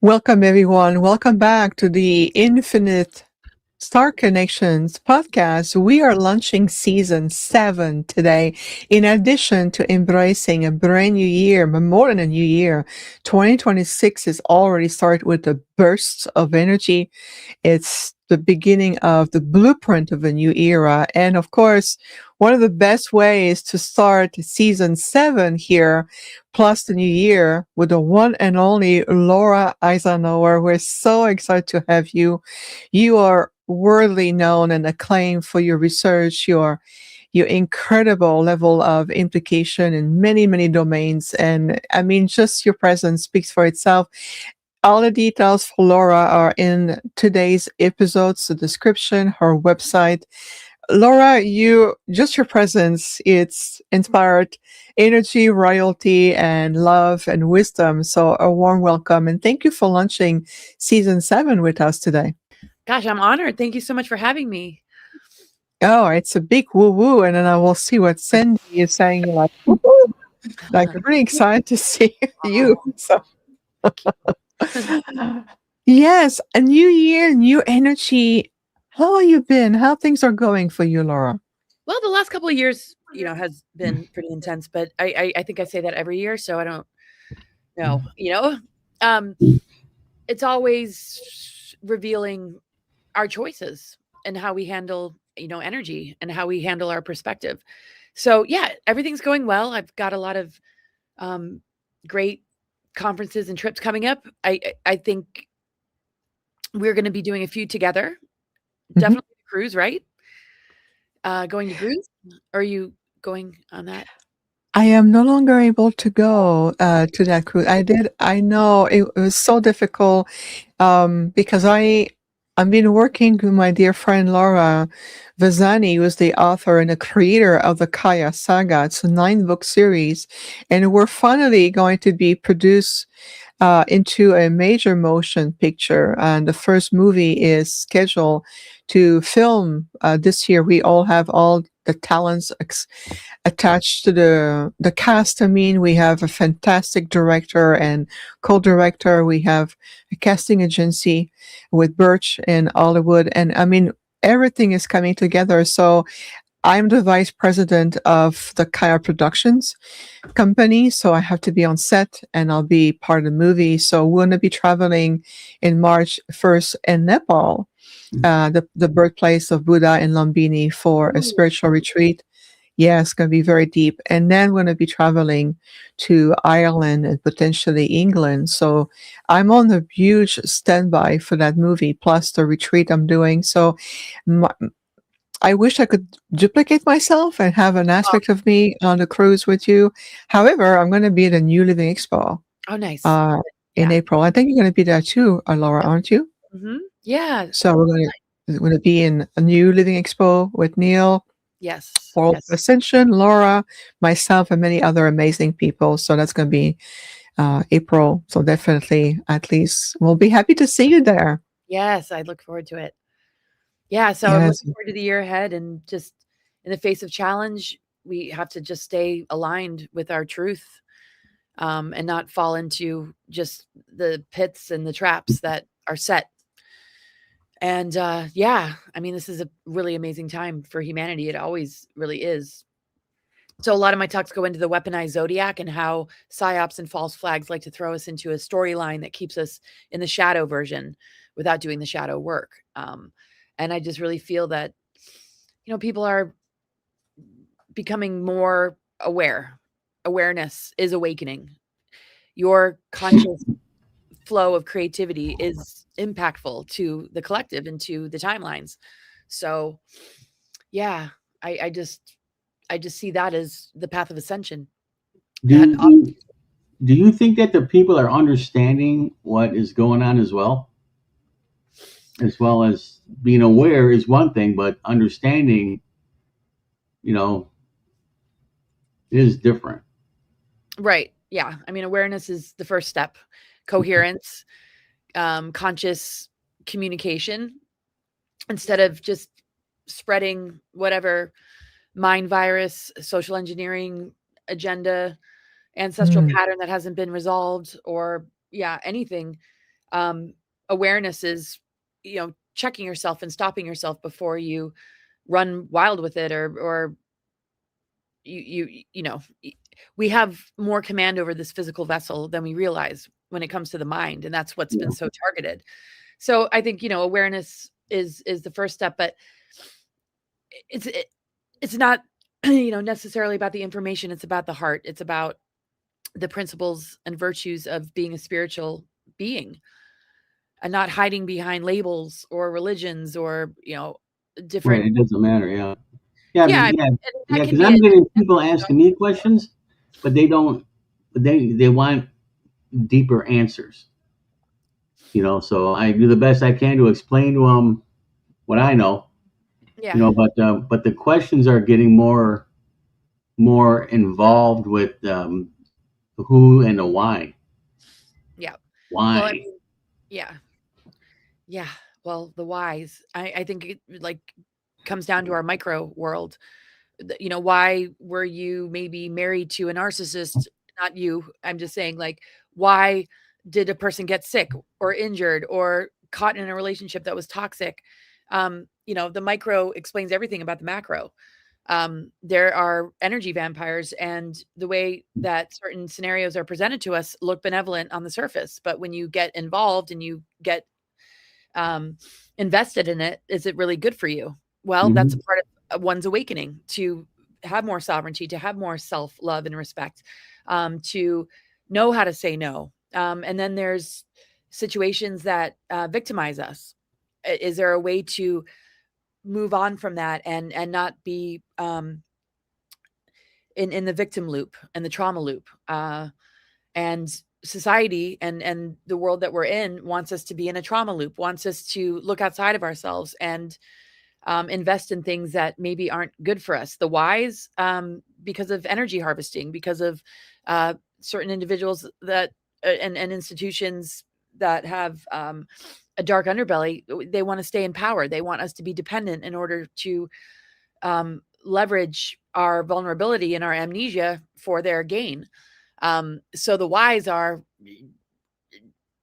Welcome, everyone. Welcome back to the Infinite Star Connections podcast. We are launching season 7 today. In addition to embracing a brand new year, but more than a new year, 2026 is already started with the bursts of energy. It's the beginning of the blueprint of a new era. And of course, one of the best ways to start season 7 here, plus the new year, with the one and only Laura Eisenhower. We're so excited to have you. You are worldly known and acclaimed for your research, your incredible level of implication in many, many domains. And I mean, just your presence speaks for itself. All the details for Laura are in today's episode's description, her website. Laura, just your presence, it's inspired energy, royalty, and love and wisdom. So a warm welcome and thank you for launching season 7 with us today. Gosh, I'm honored. Thank you so much for having me. Oh, it's a big woo woo, and then I will see what Sandy is saying. Like, woo woo. Like, really excited to see you. So, yes, a new year, new energy. How have you been? How things are going for you, Laura? Well, the last couple of years, has been pretty intense, but I think I say that every year, so I don't know. Um, it's always revealing our choices and how we handle, energy and how we handle our perspective. So yeah, everything's going well. I've got a lot of great conferences and trips coming up. I think we're going to be doing a few together. Mhm. Definitely the cruise, right? Going to cruise? Are you going on that? I am no longer able to go to that cruise. I know it was so difficult because I've been working with my dear friend Laura Vazani, who is the author and the creator of the Kaya Saga. It's a 9-book series, and we're finally going to be produced into a major motion picture. And the first movie is scheduled to film this year. We all have all the talents attached to the cast. I mean, we have a fantastic director and co-director. We have a casting agency with Birch in Hollywood, and I mean, everything is coming together. So I'm the vice president of the Kaya Productions company, so I have to be on set and I'll be part of the movie. So we're going to be traveling in March 1st in Nepal, the birthplace of Buddha in Lumbini for a spiritual retreat. Yeah, it's going to be very deep. And then we're going to be traveling to Ireland and potentially England. So I'm on a huge standby for that movie, plus the retreat I'm doing. So my, I wish I could duplicate myself and have an Oh, aspect of me on the cruise with you. However, I'm going to be at the New Living Expo oh, nice. uh, in Yeah. April. I think you're going to be there too, Laura, aren't you? Yeah. So we're going to be in a New Living Expo with Neil, Yes. World Yes. Ascension, Laura, myself, and many other amazing people. So that's going to be April. So definitely, at least, we'll be happy to see you there. Yes. I look forward to it. Yeah. So I'm Yes. looking forward to the year ahead, and just in the face of challenge, we have to just stay aligned with our truth, and not fall into just the pits and the traps that are set. And yeah, I mean, this is a really amazing time for humanity. It always really is. So a lot of my talks go into the weaponized zodiac and how psyops and false flags like to throw us into a storyline that keeps us in the shadow version without doing the shadow work. And I just really feel that people are becoming more aware. Awareness is awakening. Your conscious flow of creativity is impactful to the collective and to the timelines. So yeah, I just see that as the path of ascension. Do That you, do you think that the people are understanding what is going on as well as being aware is one thing, but understanding, you know, is different. right. Yeah. I mean, awareness is the first step. Coherence, conscious communication, instead of just spreading whatever mind virus, social engineering agenda, ancestral Mm. pattern that hasn't been resolved, or yeah, anything. Awareness is, checking yourself and stopping yourself before you run wild with it, or we have more command over this physical vessel than we realize when it comes to the mind, and that's what's been so targeted. So I think, awareness is the first step, but it's not necessarily about the information. It's about the heart. It's about the principles and virtues of being a spiritual being, and not hiding behind labels or religions or different. Right, it doesn't matter. Yeah. Yeah, Yeah, I mean, yeah, and that yeah. can Because be I'm a getting people asking me questions, but they don't. They want deeper answers. So I do the best I can to explain to them what I know. yeah, But the questions are getting more involved with the who and the why. yeah. Well, I Why? mean, yeah, yeah. Well, the whys. I think it comes down to our micro world. Why were you maybe married to a narcissist? Not you. I'm just saying, why did a person get sick or injured or caught in a relationship that was toxic? The micro explains everything about the macro. There are energy vampires, and the way that certain scenarios are presented to us look benevolent on the surface, but when you get involved and you get um, invested in it, is it really good for you? Well, that's a Hmm. part of one's awakening, to have more sovereignty, to have more self love and respect, to know how to say no. And then there's situations that victimize us. Is there a way to move on from that and not be in the victim loop and the trauma loop? And society and the world that we're in wants us to be in a trauma loop, wants us to look outside of ourselves and invest in things that maybe aren't good for us. The whys, because of energy harvesting, because of certain individuals that and institutions that have a dark underbelly. They want to stay in power. They want us to be dependent in order to leverage our vulnerability and our amnesia for their gain. So the whys are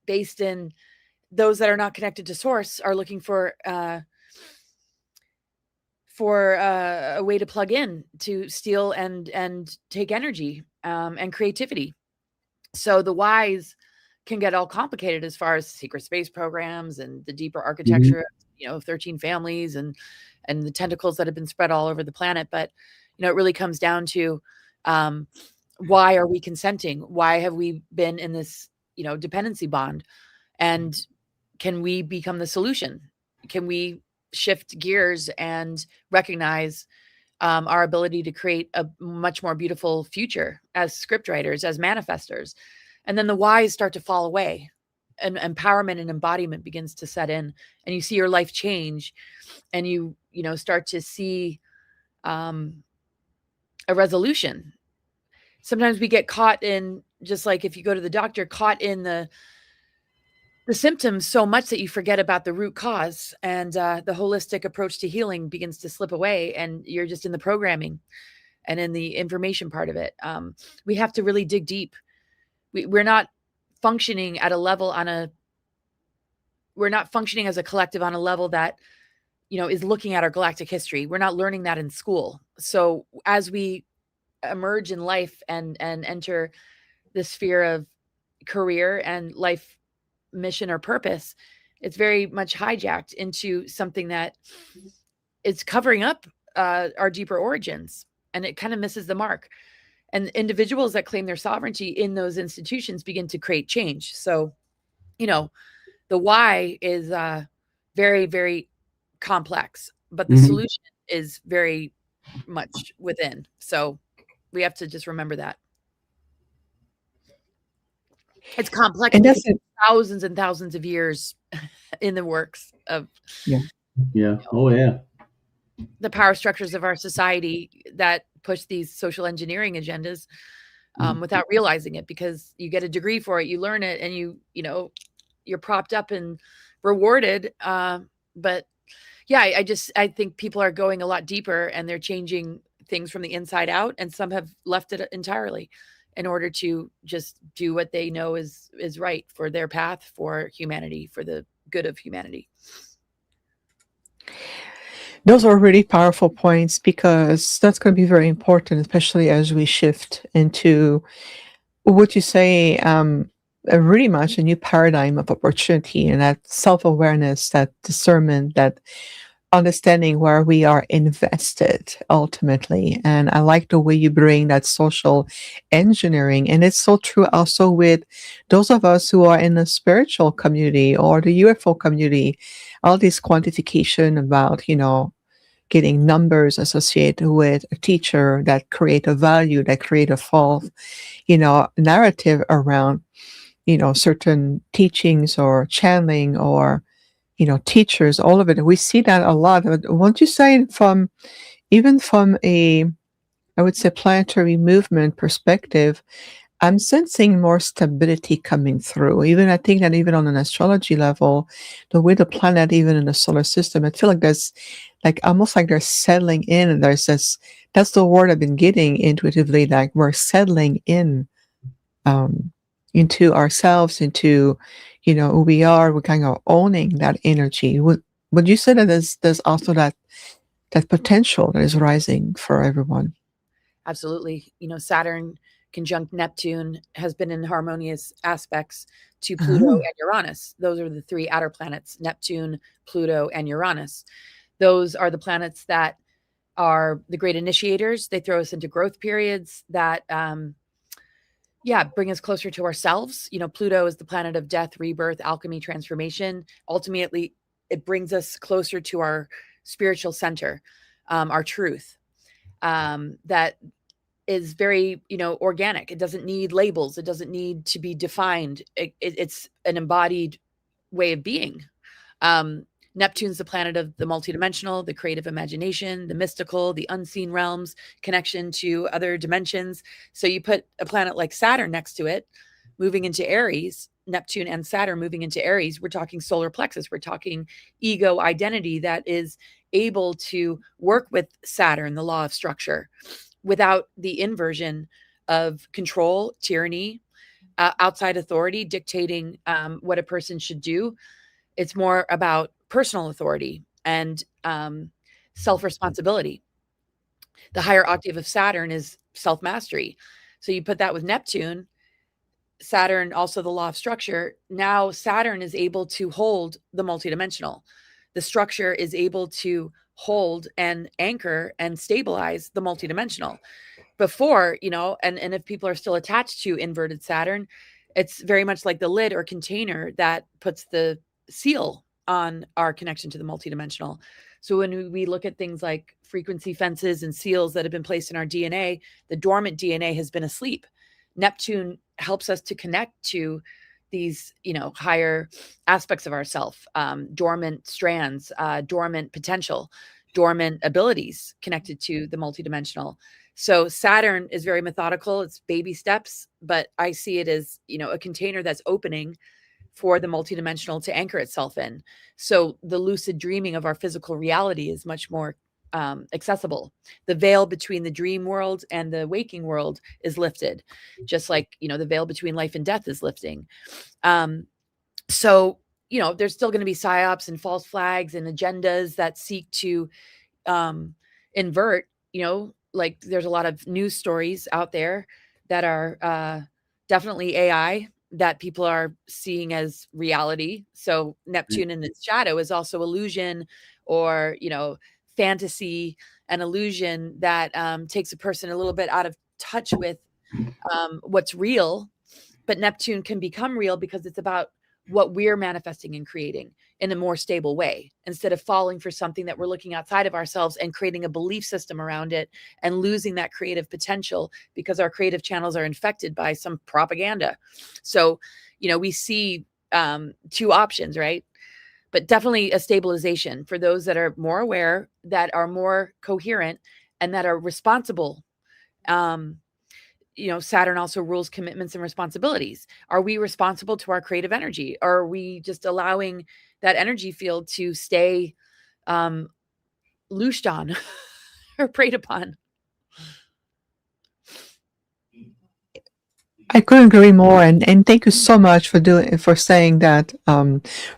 based in those that are not connected to source, are looking for a way to plug in to steal and take energy and creativity. So the whys can get all complicated as far as secret space programs and the deeper Hmm. architecture, 13 families and the tentacles that have been spread all over the planet. But it really comes down to um, why are we consenting? Why have we been in this dependency bond? And can we become the solution? Can we shift gears and recognize our ability to create a much more beautiful future as script writers, as manifestors? And then the whys start to fall away, and empowerment and embodiment begins to set in, and you see your life change, and you start to see um, a resolution. Sometimes we get caught in, just like if you go to the doctor, caught in the symptoms so much that you forget about the root cause, and the holistic approach to healing begins to slip away, and you're just in the programming and in the information part of it. We have to really dig deep. We're not functioning at a level we're not functioning as a collective on a level that is looking at our galactic history. We're not learning that in school. So as we emerge in life and enter the sphere of career and life mission or purpose, it's very much hijacked into something that is covering up our deeper origins, and it kind of misses the mark. And individuals that claim their sovereignty in those institutions begin to create change. So, the why is very, very complex, but the Hmm. solution is very much within. So we have to just remember that it's complex And because that's it. thousands and thousands of years in the works of Yeah. Yeah. Oh, yeah. the power structures of our society that push these social engineering agendas without realizing it, because you get a degree for it, you learn it, and you're propped up and rewarded. But yeah, I think people are going a lot deeper, and they're changing things from the inside out, and some have left it entirely. in order to just do what they know is right for their path, for humanity, for the good of humanity. Those are really powerful points because that's going to be very important, especially as we shift into what you say, really much a new paradigm of opportunity and that self-awareness, that discernment, that understanding where we are invested ultimately. And I like the way you bring that social engineering. And it's so true also with those of us who are in the spiritual community or the UFO community, all this quantification about, getting numbers associated with a teacher that create a value, that create a false, narrative around, certain teachings or channeling or, teachers, all of it. We see that a lot. But won't you say even from a, I would say, planetary movement perspective, I'm sensing more stability coming through. Even I think that even on an astrology level, the way the planet, even in the solar system, I feel like there's like almost like they're settling in. And there's this, that's the word I've been getting intuitively, like we're settling in um, into ourselves, into who we are. We're kind of owning that energy. Would you say that there's also that potential that is rising for everyone? Absolutely. Saturn conjunct Neptune has been in harmonious aspects to Pluto Ah, and Uranus. Those are the three outer planets, Neptune, Pluto, and Uranus. Those are the planets that are the great initiators. They throw us into growth periods that, bring us closer to ourselves. Pluto is the planet of death, rebirth, alchemy, transformation. Ultimately, it brings us closer to our spiritual center, our truth. That is very, organic. It doesn't need labels. It doesn't need to be defined. It's an embodied way of being. Neptune's the planet of the multidimensional, the creative imagination, the mystical, the unseen realms, connection to other dimensions. So you put a planet like Saturn next to it, moving into Aries, Neptune and Saturn moving into Aries, we're talking solar plexus. We're talking ego identity that is able to work with Saturn, the law of structure, without the inversion of control, tyranny, outside authority dictating what a person should do. It's more about personal authority and self-responsibility. The higher octave of Saturn is self-mastery. So you put that with Neptune, Saturn, also the law of structure. Now Saturn is able to hold the multidimensional. The structure is able to hold and anchor and stabilize the multidimensional. Before, and if people are still attached to inverted Saturn, it's very much like the lid or container that puts the seal on our connection to the multidimensional. So when we look at things like frequency fences and seals that have been placed in our DNA, the dormant DNA has been asleep. Neptune helps us to connect to these, higher aspects of ourself, dormant strands, dormant potential, dormant abilities connected to the multidimensional. So Saturn is very methodical. It's baby steps, but I see it as, a container that's opening for the multidimensional to anchor itself in. So the lucid dreaming of our physical reality is much more accessible. The veil between the dream world and the waking world is lifted, just like, the veil between life and death is lifting. So, there's still going to be psyops and false flags and agendas that seek to invert, like there's a lot of news stories out there that are definitely AI that people are seeing as reality. So Neptune in its shadow is also illusion or, fantasy and illusion that takes a person a little bit out of touch with what's real. But Neptune can become real because it's about what we're manifesting and creating in a more stable way, instead of falling for something that we're looking outside of ourselves and creating a belief system around it and losing that creative potential because our creative channels are infected by some propaganda. So, we see two options, right? But definitely a stabilization for those that are more aware, that are more coherent, and that are responsible. Saturn also rules commitments and responsibilities. Are we responsible to our creative energy? Or are we just allowing that energy field to stay loosed on or preyed upon? I couldn't agree more, and thank you so much for saying that,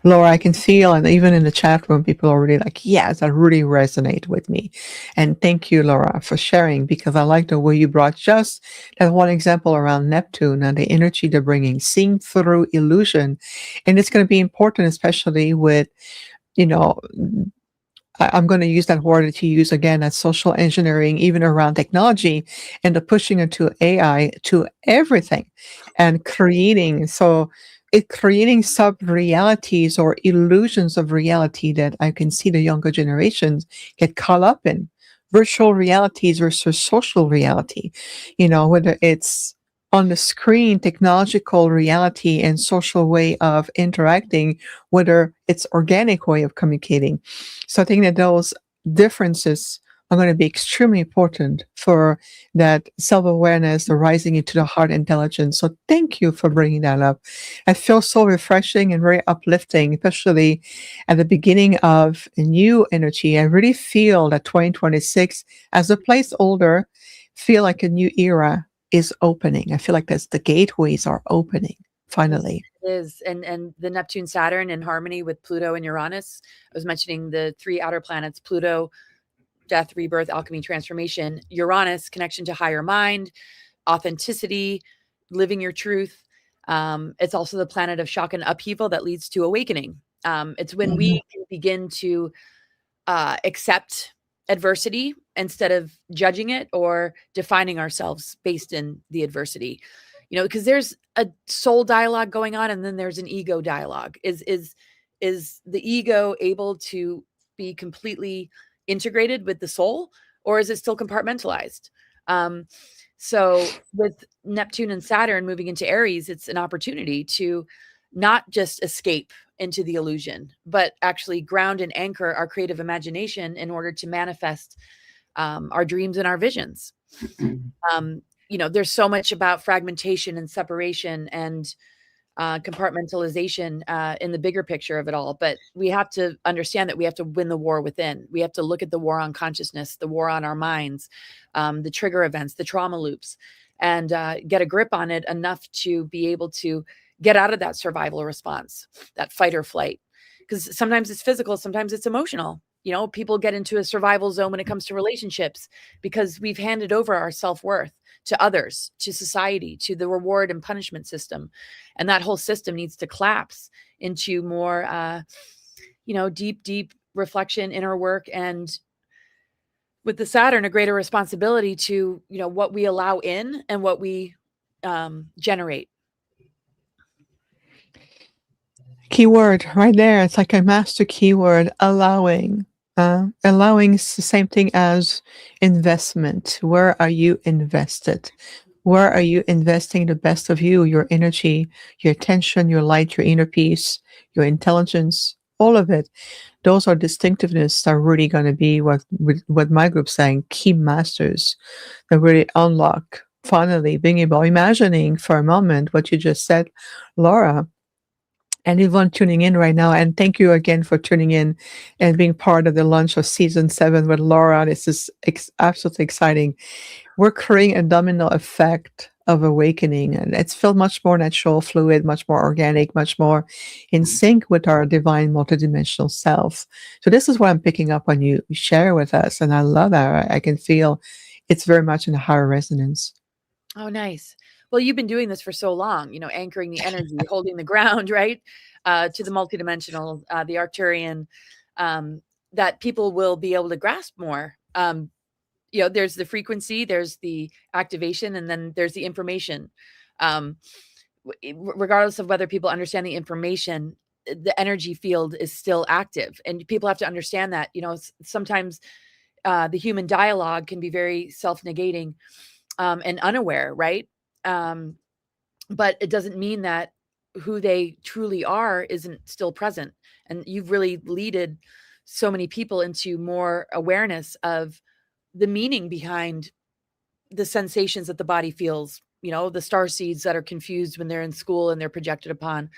Laura. I can feel, and even in the chat room, people are really like, yes, that really resonate with me. And thank you, Laura, for sharing, because I like the way you brought just that one example around Neptune and the energy they're bringing, seeing through illusion, and it's going to be important, especially with, you know, I'm going to use that word that you use again, as social engineering, even around technology and the pushing into AI to everything and creating. So it creating sub realities or illusions of reality that I can see the younger generations get caught up in, virtual realities versus social reality, whether it's on the screen, technological reality and social way of interacting, whether it's organic way of communicating. So I think that those differences are going to be extremely important for that self-awareness, the rising into the heart intelligence. So thank you for bringing that up. I feel so refreshing and very uplifting, especially at the beginning of a new energy. I really feel that 2026, as a placeholder, feel like a new era is opening. I feel like that's the gateways are opening finally. It is. And the Neptune Saturn in harmony with Pluto and Uranus. I was mentioning the three outer planets: Pluto, death, rebirth, alchemy, transformation; Uranus, connection to higher mind, authenticity, living your truth. It's also the planet of shock and upheaval that leads to awakening. It's when we can begin to accept adversity instead of judging it or defining ourselves based in the adversity. Because there's a soul dialogue going on, and then there's an ego dialogue. Is the ego able to be completely integrated with the soul, or is it still compartmentalized? So with Neptune and Saturn moving into Aries, it's an opportunity to not just escape into the illusion, but actually ground and anchor our creative imagination in order to manifest our dreams and our visions. There's so much about fragmentation and separation and compartmentalization in the bigger picture of it all. But we have to understand that we have to win the war within. We have to look at the war on consciousness, the war on our minds, the trigger events, the trauma loops, and get a grip on it enough to be able to get out of that survival response, that fight or flight. Because sometimes it's physical, sometimes it's emotional. People get into a survival zone when it comes to relationships because we've handed over our self-worth to others, to society, to the reward and punishment system. And that whole system needs to collapse into more, deep reflection, inner work, and with the Saturn, a greater responsibility to, what we allow in and what we generate. Keyword right there. It's like a master keyword, allowing. Allowing is the same thing as investment. Where are you invested? Where are you investing the best of you, your energy, your attention, your light, your inner peace, your intelligence, all of it? Those are distinctiveness that are really going to be what my group's saying, key masters that really unlock finally being able, imagining for a moment what you just said, Laura, and everyone tuning in right now. And thank you again for tuning in and being part of the launch of season 7 with Laura. This is absolutely exciting. We're creating a domino effect of awakening, and it's felt much more natural, fluid, much more organic, much more in sync with our divine multidimensional self. So this is what I'm picking up when you share with us, and I love that. I can feel it's very much in a higher resonance. Oh, nice. Well, you've been doing this for so long, anchoring the energy, holding the ground, right? To the multidimensional, the Arcturian, that people will be able to grasp more. There's the frequency, there's the activation, and then there's the information. Regardless of whether people understand the information, the energy field is still active. And people have to understand that, sometimes the human dialogue can be very self-negating and unaware, right? But it doesn't mean that who they truly are isn't still present. And you've really leaded so many people into more awareness of the meaning behind the sensations that the body feels, the star seeds that are confused when they're in school and they're projected upon.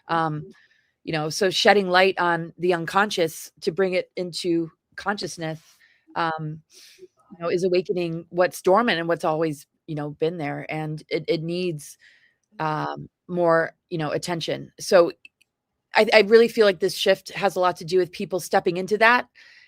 So shedding light on the unconscious to bring it into consciousness, is awakening what's dormant and what's always, been there. And it needs more, attention. So I really feel like this shift has a lot to do with people stepping into that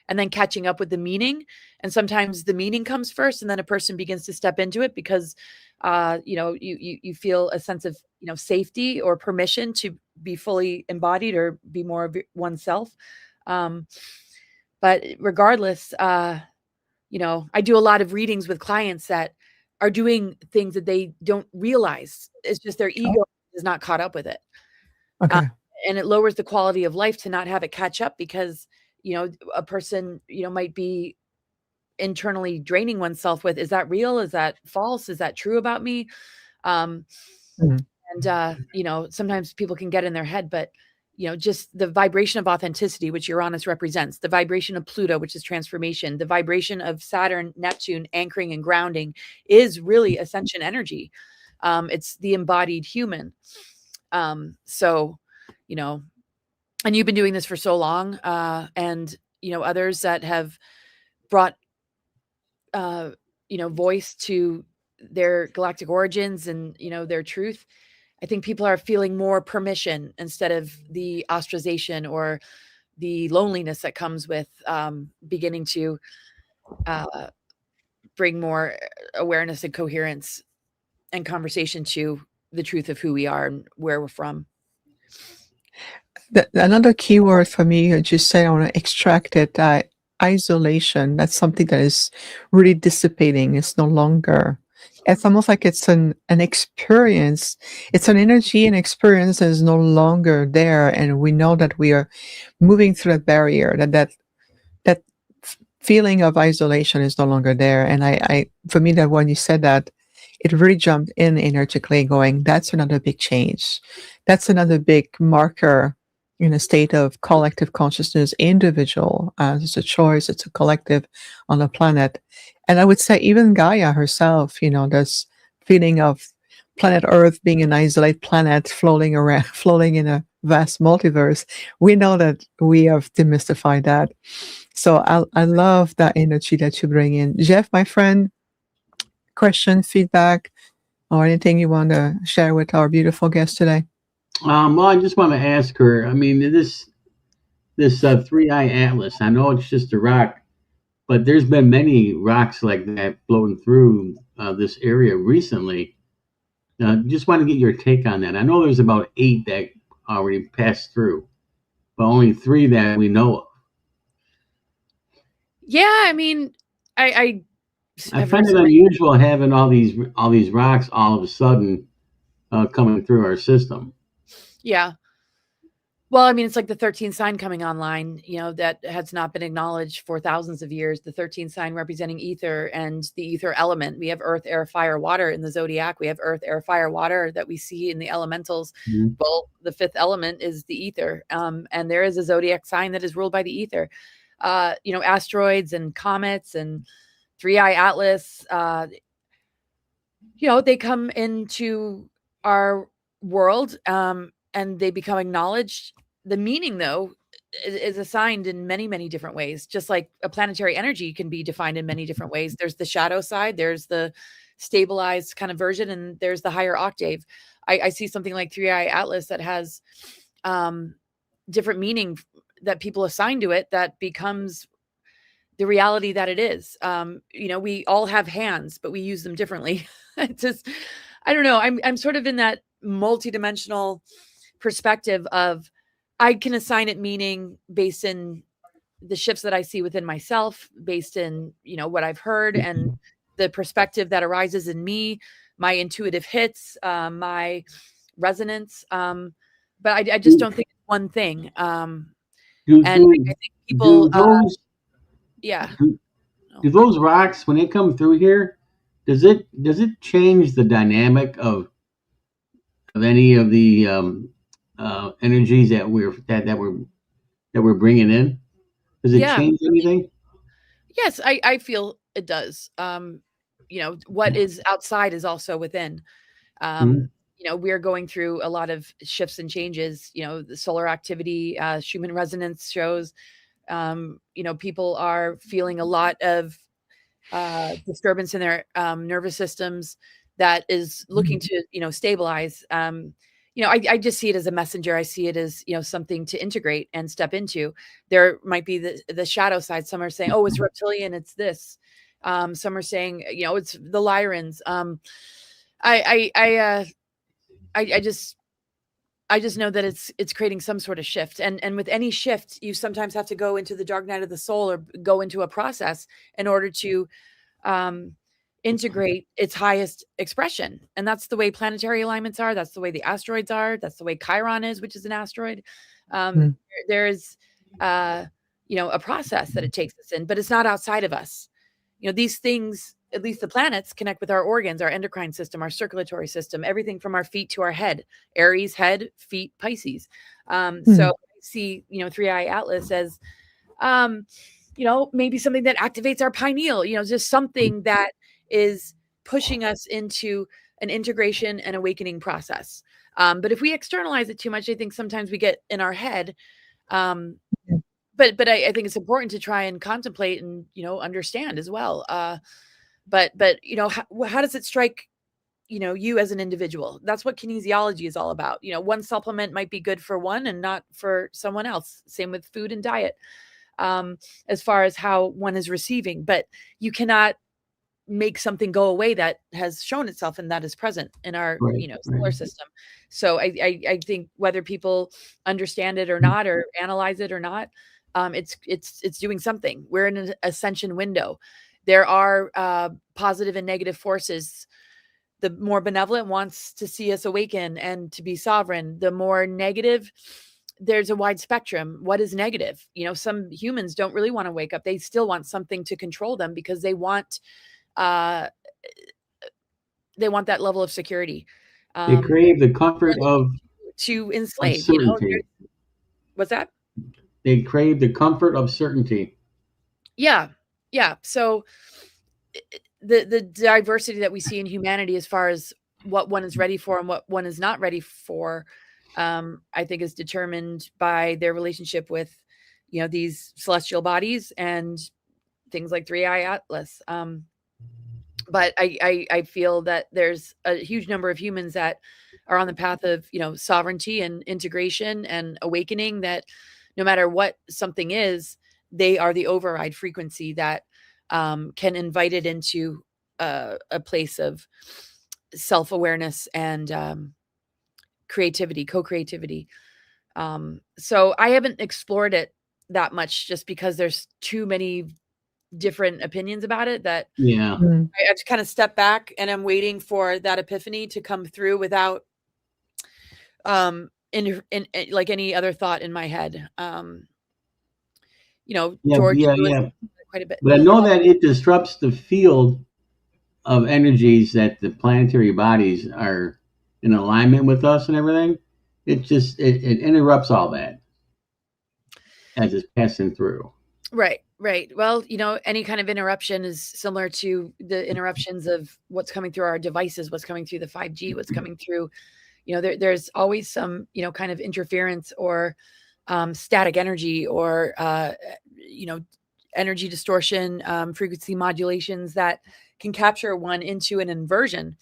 and then catching up with the meaning. And sometimes the meaning comes first, and then a person begins to step into it because, you feel a sense of, safety or permission to be fully embodied or be more of oneself. Um, but regardless, I do a lot of readings with clients that are doing things that they don't realize. It's just their Oh, ego is not caught up with it. Uh, okay. and it lowers the quality of life to not have it catch up because, a person, might be internally draining oneself with, is that real? Is that false? Is that true about me? Um, Mhm. and sometimes people can get in their head, but just the vibration of authenticity, which Uranus represents, the vibration of Pluto, which is transformation, the vibration of Saturn, Neptune, anchoring and grounding, is really ascension energy. It's the embodied human. So, you know, and you've been doing this for so long, and others that have brought voice to their galactic origins and their truth. I think people are feeling more permission instead of the ostracization or the loneliness that comes with beginning to uh, bring more awareness and coherence and conversation to the truth of who we are and where we're from. Another keyword for me, you just said I want to extract it. Isolation. That's something that is really dissipating. It's no longer. It's almost like it's an experience. It's an energy and experience that is no longer there, and we know that we are moving through a barrier. That feeling of isolation is no longer there. And for me, that when you said that, it really jumped in energetically, going, that's another big change. That's another big marker in a state of collective consciousness, individual. It's a choice, it's a collective on the planet. And I would say even Gaia herself, this feeling of planet Earth being an isolated planet floating around, floating in a vast multiverse. We know that we have demystified that. So I love that energy that you bring in. Jeff, my friend, question, feedback, or anything you want to share with our beautiful guest today? Well, I just want to ask her. I mean, this three eye atlas. I know it's just a rock, but there's been many rocks like that floating through this area recently. Just want to get your take on that. I know there's about 8 that already passed through, but only 3 that we know of. Yeah, I mean, I I have heard find it so many. unusual having all these rocks all of a sudden coming through our system. Yeah. Well, I mean, it's like the 13th sign coming online, that has not been acknowledged for thousands of years. The 13th sign representing ether and the ether element. We have earth, air, fire, water in the zodiac. We have earth, air, fire, water that we see in the elementals. Mhm. Well, the 5th element is the ether. And there is a zodiac sign that is ruled by the ether. Asteroids and comets and three-eye atlas, they come into our world, and they become acknowledged. The meaning, though, is assigned in many, many different ways, just like a planetary energy can be defined in many different ways. There's the shadow side, there's the stabilized kind of version, and there's the higher octave. I see something like Three Eye Atlas that has different meaning that people assign to it that becomes the reality that it is. We all have hands, but we use them differently. It's just, I don't know. I'm sort of in that multidimensional perspective of I can assign it meaning based in the shifts that I see within myself, based in, what I've heard and the perspective that arises in me, my intuitive hits, my resonance. But I just Do, don't think it's one thing. do, And I do, think people, do those yeah. do, No. do those rocks when they come through here? Does it change the dynamic of any of the energies that we're bringing in? Does it Yeah. change anything? Yes, I feel it does. What is outside is also within. Mhm. We're going through a lot of shifts and changes. The solar activity, Schumann resonance shows. People are feeling a lot of disturbance in their nervous systems. that is looking to, stabilize. I just see it as a messenger. I see it as, something to integrate and step into. There might be the shadow side. Some are saying, oh, it's reptilian, it's this. Some are saying, it's the Lyrans. I just know that it's creating some sort of shift. And with any shift, you sometimes have to go into the dark night of the soul or go into a process in order to integrate its highest expression. And that's the way planetary alignments are. That's the way the asteroids are. That's the way Chiron is, which is an asteroid. Mm. There's, a process that it takes us in, but it's not outside of us. These things, at least the planets, connect with our organs, our endocrine system, our circulatory system, everything from our feet to our head. Aries, head, feet, Pisces. So I see, 3i Atlas as, maybe something that activates our pineal, just something that is pushing us into an integration and awakening process. But if we externalize it too much, I think sometimes we get in our head. But I think it's important to try and contemplate and, understand as well. But how does it strike, you as an individual? That's what kinesiology is all about. One supplement might be good for one and not for someone else. Same with food and diet, as far as how one is receiving. But you cannot make something go away that has shown itself and that is present in our solar system. So I think whether people understand it or not, or analyze it or not, it's doing something. We're in an ascension window. There are positive and negative forces. The more benevolent wants to see us awaken and to be sovereign. The more negative, there's a wide spectrum. What is negative? Some humans don't really want to wake up. They still want something to control them because they want that level of security. They crave the comfort of to enslave. certainty. What's that? They crave the comfort of certainty. Yeah. So the diversity that we see in humanity, as far as what one is ready for and what one is not ready for, I think is determined by their relationship with, these celestial bodies and things like 3i Atlas. But I feel that there's a huge number of humans that are on the path of, sovereignty and integration and awakening, that no matter what something is, they are the override frequency that can invite it into a place of self-awareness and creativity, co-creativity. So I haven't explored it that much just because there's too many different opinions about it that I just kind of step back and I'm waiting for that epiphany to come through without in like any other thought in my head. George Lewis quite a bit. But I know that it disrupts the field of energies that the planetary bodies are in alignment with us and everything. It interrupts all that as it's passing through. Right. Well, any kind of interruption is similar to the interruptions of what's coming through our devices, what's coming through the 5G, what's coming through, there's always some, kind of interference or static energy or, energy distortion, frequency modulations that can capture one into an inversion.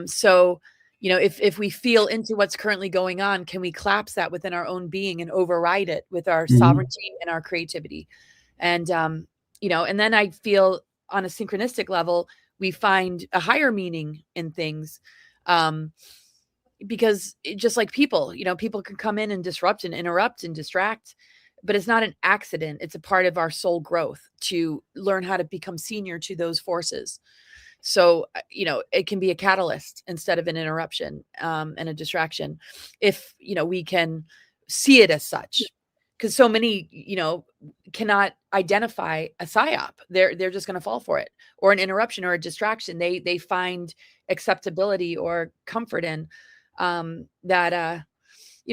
So, if we feel into what's currently going on, can we collapse that within our own being and override it with our sovereignty and our creativity? And, and then I feel on a synchronistic level, we find a higher meaning in things. Because just like people, people can come in and disrupt and interrupt and distract, but it's not an accident. It's a part of our soul growth to learn how to become senior to those forces. So, it can be a catalyst instead of an interruption and a distraction if, we can see it as such. Because so many, cannot identify a psyop. They're just going to fall for it, or an interruption or a distraction. They find acceptability or comfort in that,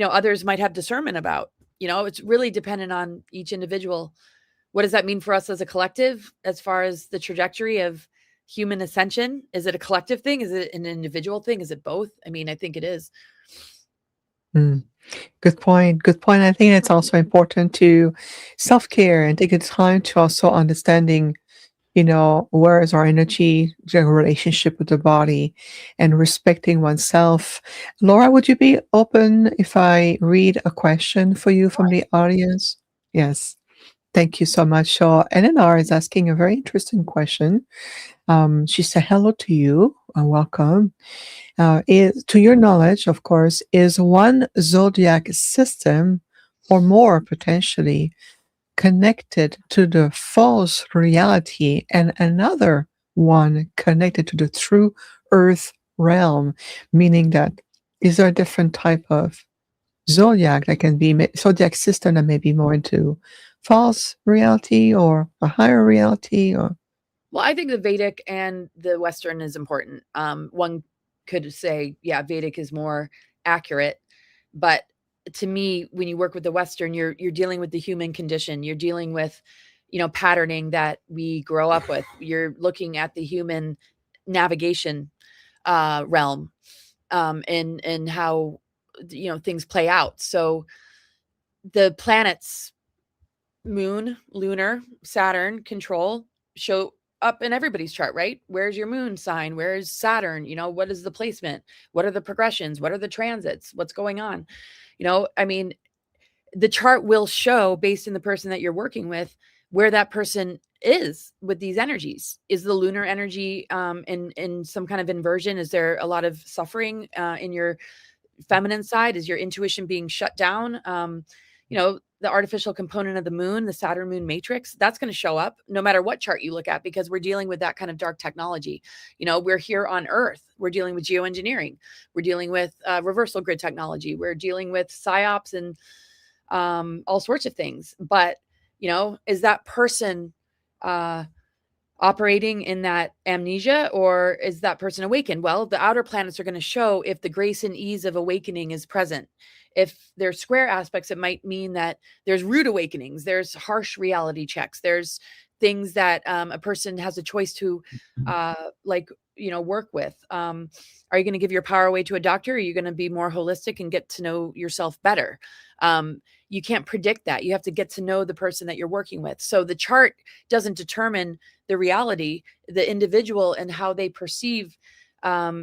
others might have discernment about. It's really dependent on each individual. What does that mean for us as a collective, as far as the trajectory of human ascension? Is it a collective thing? Is it an individual thing? Is it both? I mean, I think it is. Good point. I think it's also important to self-care and take the time to also understanding where is our energy, the relationship with the body, and respecting oneself. Laura, would you be open if I read a question for you from the audience? Yes. Thank you so much. So Eleanor is asking a very interesting question. She said, "Hello to you, welcome. To your knowledge, of course, is one zodiac system or more potentially connected to the false reality and another one connected to the true earth realm?" Meaning that, is there a different type of zodiac that can be zodiac system that may be more into false reality or a higher reality? Or Well, I think the Vedic and the Western is important. One could say, yeah, Vedic is more accurate, but to me, when you work with the Western, you're dealing with the human condition. You're dealing with, patterning that we grow up with. You're looking at the human navigation realm, and how things play out. So the planets, moon, lunar, Saturn, control, show up in everybody's chart, right? Where's your moon sign? Where's Saturn? What is the placement? What are the progressions? What are the transits? What's going on? I mean, the chart will show, based on the person that you're working with, where that person is with these energies. Is the lunar energy in some kind of inversion? Is there a lot of suffering in your feminine side? Is your intuition being shut down? The artificial component of the moon, the Saturn moon matrix, that's going to show up no matter what chart you look at, because we're dealing with that kind of dark technology. We're here on Earth. We're dealing with geoengineering. We're dealing with reversal grid technology. We're dealing with psyops and all sorts of things. But, is that person operating in that amnesia, or is that person awakened? Well, the outer planets are going to show if the grace and ease of awakening is present. If there's square aspects, it might mean that there's rude awakenings, there's harsh reality checks, there's things that a person has a choice to work with. Are you going to give your power away to a doctor? Or are you going to be more holistic and get to know yourself better? You can't predict that. You have to get to know the person that you're working with. So the chart doesn't determine the reality. The individual and how they perceive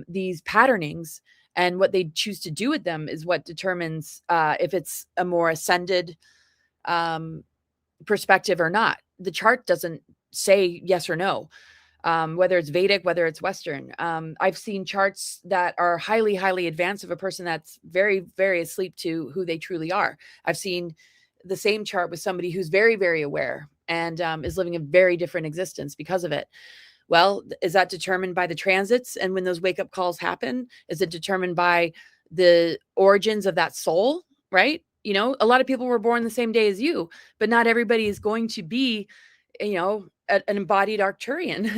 these patternings and what they choose to do with them is what determines if it's a more ascended perspective or not. The chart doesn't say yes or no, whether it's Vedic, whether it's Western. I've seen charts that are highly, highly advanced of a person that's very, very asleep to who they truly are. I've seen the same chart with somebody who's very, very aware and is living a very different existence because of it. Well, is that determined by the transits? And when those wake up calls happen, is it determined by the origins of that soul? Right? A lot of people were born the same day as you, but not everybody is going to be, an embodied Arcturian,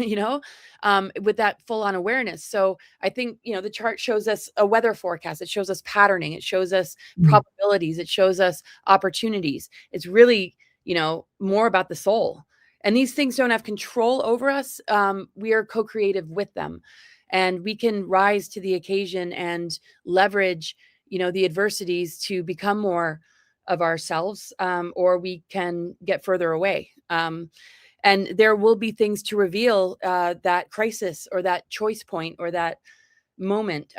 with that full on awareness. So I think, the chart shows us a weather forecast. It shows us patterning. It shows us probabilities. It shows us opportunities. It's really, more about the soul. And these things don't have control over us. We are co-creative with them, and we can rise to the occasion and leverage, the adversities to become more of ourselves, or we can get further away. And there will be things to reveal that crisis or that choice point or that moment.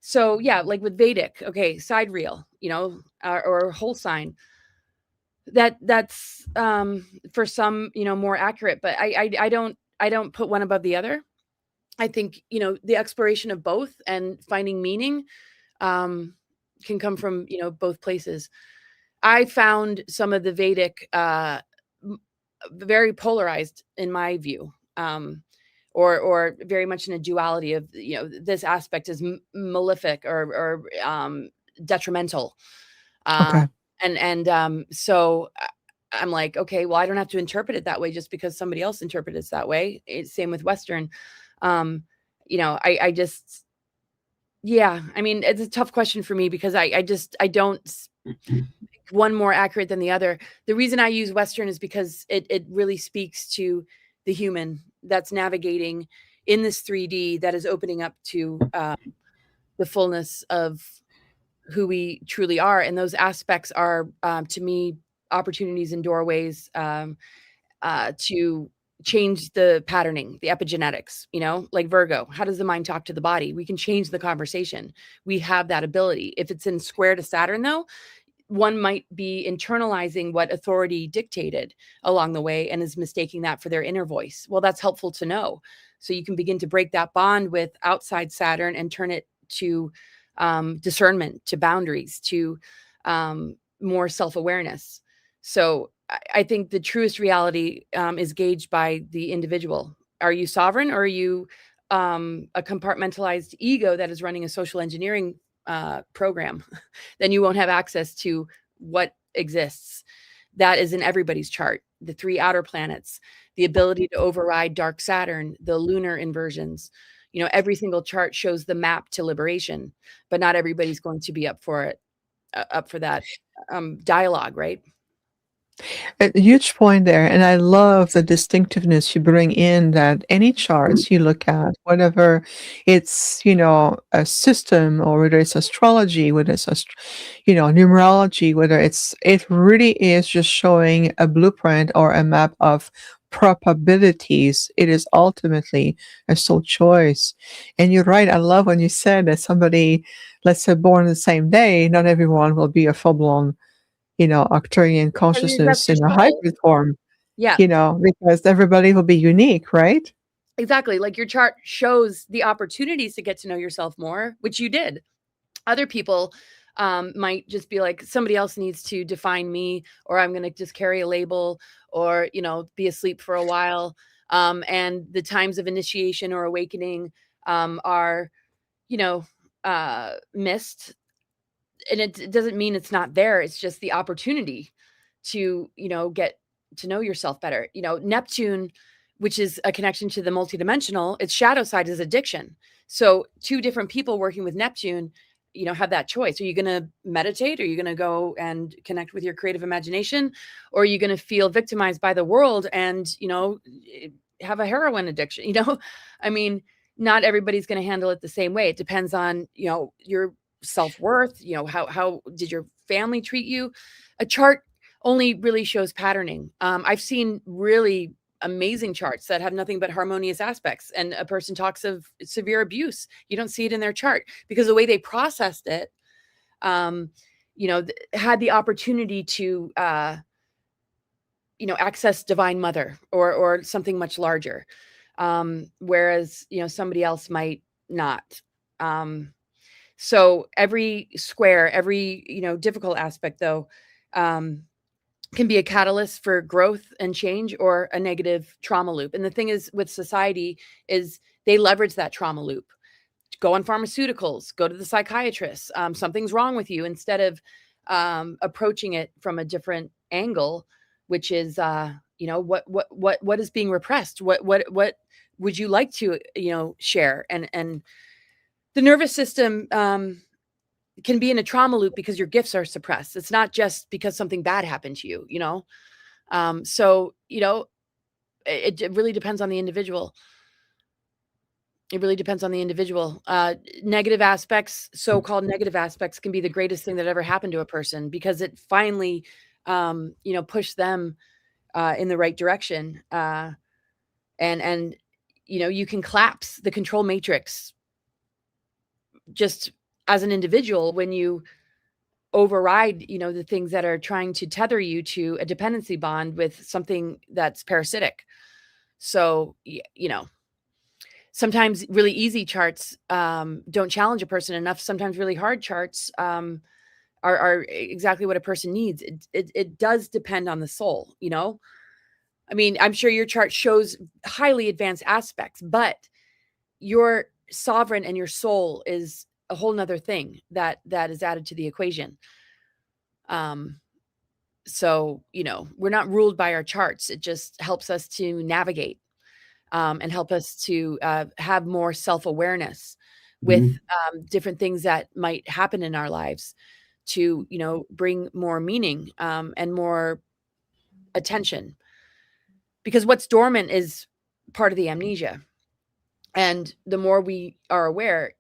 So yeah, like with Vedic, okay, side reel, or whole sign. That's for some, more accurate, but I don't put one above the other. I think, the exploration of both and finding meaning can come from, both places. I found some of the Vedic very polarized in my view, or very much in a duality of, this aspect is malefic or detrimental. okay. So I'm like, okay, well, I don't have to interpret it that way just because somebody else interprets it that way. It's same with Western. I just, yeah, I mean, it's a tough question for me because I don't one more accurate than the other. The reason I use Western is because it really speaks to the human that's navigating in this 3D that is opening up to the fullness of who we truly are. And those aspects are, to me, opportunities and doorways to change the patterning, the epigenetics, like Virgo. How does the mind talk to the body? We can change the conversation. We have that ability. If it's in square to Saturn, though, one might be internalizing what authority dictated along the way and is mistaking that for their inner voice. Well, that's helpful to know. So you can begin to break that bond with outside Saturn and turn it to discernment, to boundaries, to more self-awareness. So I think the truest reality is gauged by the individual. Are you sovereign, or are you a compartmentalized ego that is running a social engineering program? Then you won't have access to what exists. That is in everybody's chart. The 3 outer planets, the ability to override dark Saturn, the lunar inversions. Every single chart shows the map to liberation, but not everybody's going to be up for it, up for that dialogue, right? A huge point there, and I love the distinctiveness you bring in, that any charts you look at, whatever it's, a system, or whether it's astrology, whether it's, numerology, whether it really is just showing a blueprint or a map of probabilities. It is ultimately a soul choice. And you're right. I love when you said that somebody, let's say, born the same day, not everyone will be a full-blown Arcturian That's consciousness your in a soul. hybrid form, Yeah, because everybody will be unique, right? exactly. Like your chart shows the opportunities to get to know yourself more, which you did. Other people might just be like, somebody else needs to define me, or I'm going to just carry a label, or, be asleep for a while. And the times of initiation or awakening are, missed. And it doesn't mean it's not there. It's just the opportunity to, get to know yourself better. Neptune, which is a connection to the multidimensional, its shadow side is addiction. So 2 different people working with Neptune, have that choice. Are you going to meditate? Are you going to go and connect with your creative imagination? Or are you going to feel victimized by the world and, have a heroin addiction? I mean, not everybody's going to handle it the same way. It depends on, your self-worth, how did your family treat you? A chart only really shows patterning. I've seen really amazing charts that have nothing but harmonious aspects, and a person talks of severe abuse. You don't see it in their chart because the way they processed it, had the opportunity to, access divine mother or something much larger. Whereas, somebody else might not. So every square, every, difficult aspect, though, can be a catalyst for growth and change, or a negative trauma loop. And the thing is with society is they leverage that trauma loop. Go on pharmaceuticals, go to the psychiatrist. Something's wrong with you, instead of approaching it from a different angle, which is, what is being repressed? What would you like to, share? And the nervous system can be in a trauma loop because your gifts are suppressed. It's not just because something bad happened to you, So, it really depends on the individual. It really depends on the individual. Negative aspects, so-called negative aspects, can be the greatest thing that ever happened to a person, because it finally, pushed them in the right direction. And you can collapse the control matrix just as an individual when you override, the things that are trying to tether you to a dependency bond with something that's parasitic. So, sometimes really easy charts don't challenge a person enough. Sometimes really hard charts are exactly what a person needs. It does depend on the soul, I mean, I'm sure your chart shows highly advanced aspects, but your sovereign and your soul is a whole nother thing that is added to the equation. So, we're not ruled by our charts. It just helps us to navigate, and help us to have more self-awareness with different things that might happen in our lives, to, bring more meaning and more attention. Because what's dormant is part of the amnesia. And the more we are aware,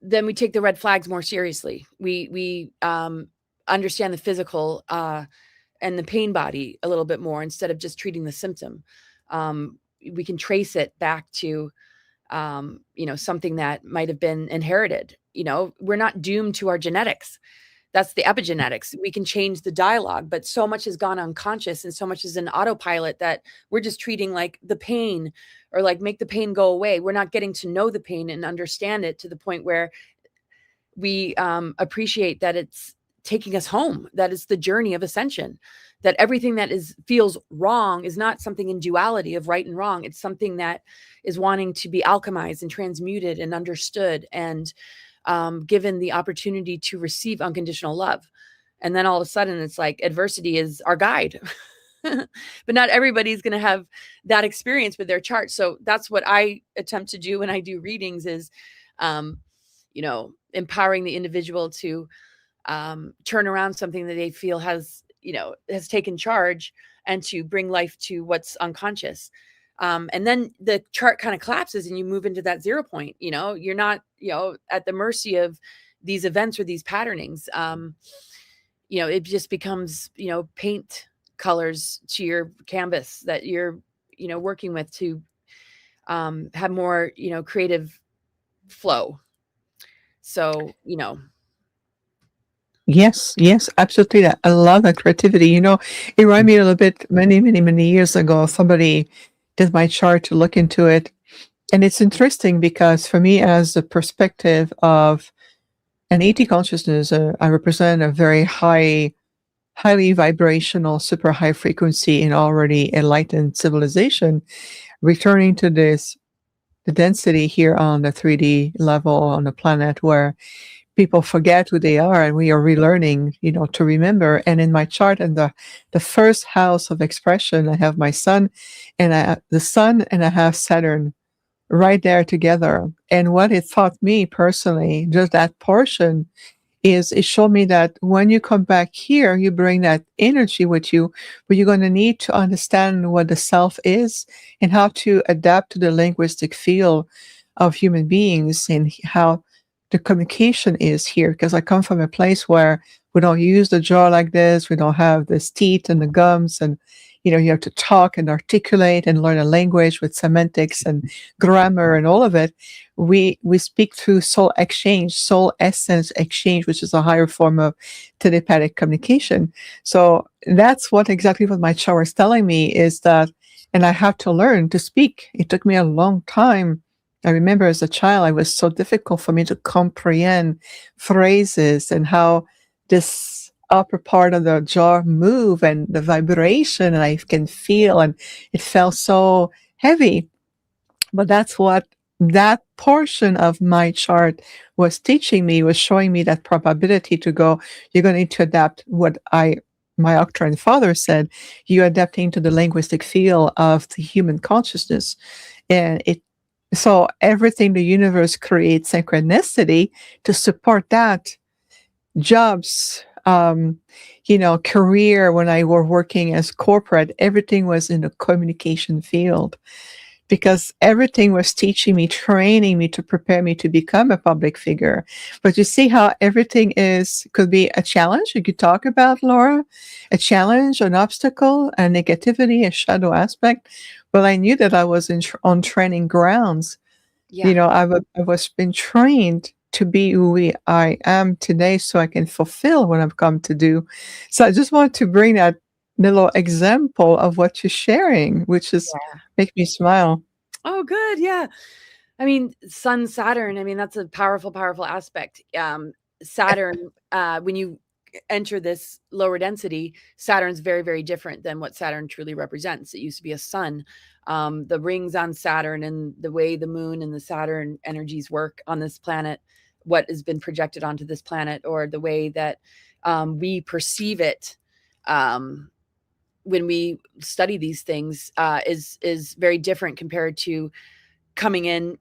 then we take the red flags more seriously. We understand the physical and the pain body a little bit more, instead of just treating the symptom. we can trace it back to, something that might have been inherited. We're not doomed to our genetics. That's the epigenetics. We can change the dialogue, but so much has gone unconscious and so much is in autopilot that we're just treating like the pain, or like make the pain go away. We're not getting to know the pain and understand it to the point where we appreciate that it's taking us home, that it's the journey of ascension, that everything that feels wrong is not something in duality of right and wrong. It's something that is wanting to be alchemized and transmuted and understood, and given the opportunity to receive unconditional love. And then all of a sudden it's like adversity is our guide. But not everybody's going to have that experience with their chart. So that's what I attempt to do when I do readings is, empowering the individual to turn around something that they feel has taken charge, and to bring life to what's unconscious. And then the chart kind of collapses and you move into that 0 point. You're not, at the mercy of these events or these patternings. It just becomes, paint colors to your canvas that you're, working with to have more, creative flow. So, Yes, yes, absolutely. I love that creativity. It reminded me a little bit many, many, many years ago. Somebody did my chart to look into it. And it's interesting because for me, as the perspective of an ET consciousness, I represent a very highly vibrational, super high frequency and already enlightened civilization, returning to the density here on the 3D level on the planet where people forget who they are and we are relearning, to remember. And in my chart, in the first house of expression, I have my sun and I have Saturn right there together. And what it taught me personally, just that portion, is it showed me that when you come back here, you bring that energy with you, but you're going to need to understand what the self is and how to adapt to the linguistic field of human beings and how the communication is here. Because I come from a place where we don't use the jaw like this. We don't have this teeth and the gums, and you have to talk and articulate and learn a language with semantics and grammar and all of it. We speak through soul exchange, soul essence exchange, which is a higher form of telepathic communication. So that's exactly what my chart was telling me is that, and I have to learn to speak. It took me a long time. I remember as a child, it was so difficult for me to comprehend phrases and how this upper part of the jaw move and the vibration, and I can feel, and it felt so heavy. But that's what that portion of my chart was teaching me, was showing me that probability to go, you're going to need to adapt my Octarian father said, you're adapting to the linguistic field of the human consciousness. And so everything the universe creates synchronicity to support that. Jobs, career, when I were working as corporate, everything was in the communication field because everything was teaching me, training me to prepare me to become a public figure. But you see how everything could be a challenge. You could talk about, Laura, a challenge, an obstacle, a negativity, a shadow aspect. Well, I knew that I was on training grounds. yeah. I was been trained to be who I am today so I can fulfill what I've come to do. So I just want to bring that little example of what you're sharing, which is make me smile. Oh, good. Yeah. I mean, Sun, Saturn, that's a powerful, powerful aspect. Saturn, when you enter this lower density, Saturn's very, very different than what Saturn truly represents. It used to be a sun. The rings on Saturn and the way the moon and the Saturn energies work on this planet, what has been projected onto this planet, or the way that we perceive it when we study these things is very different compared to coming in,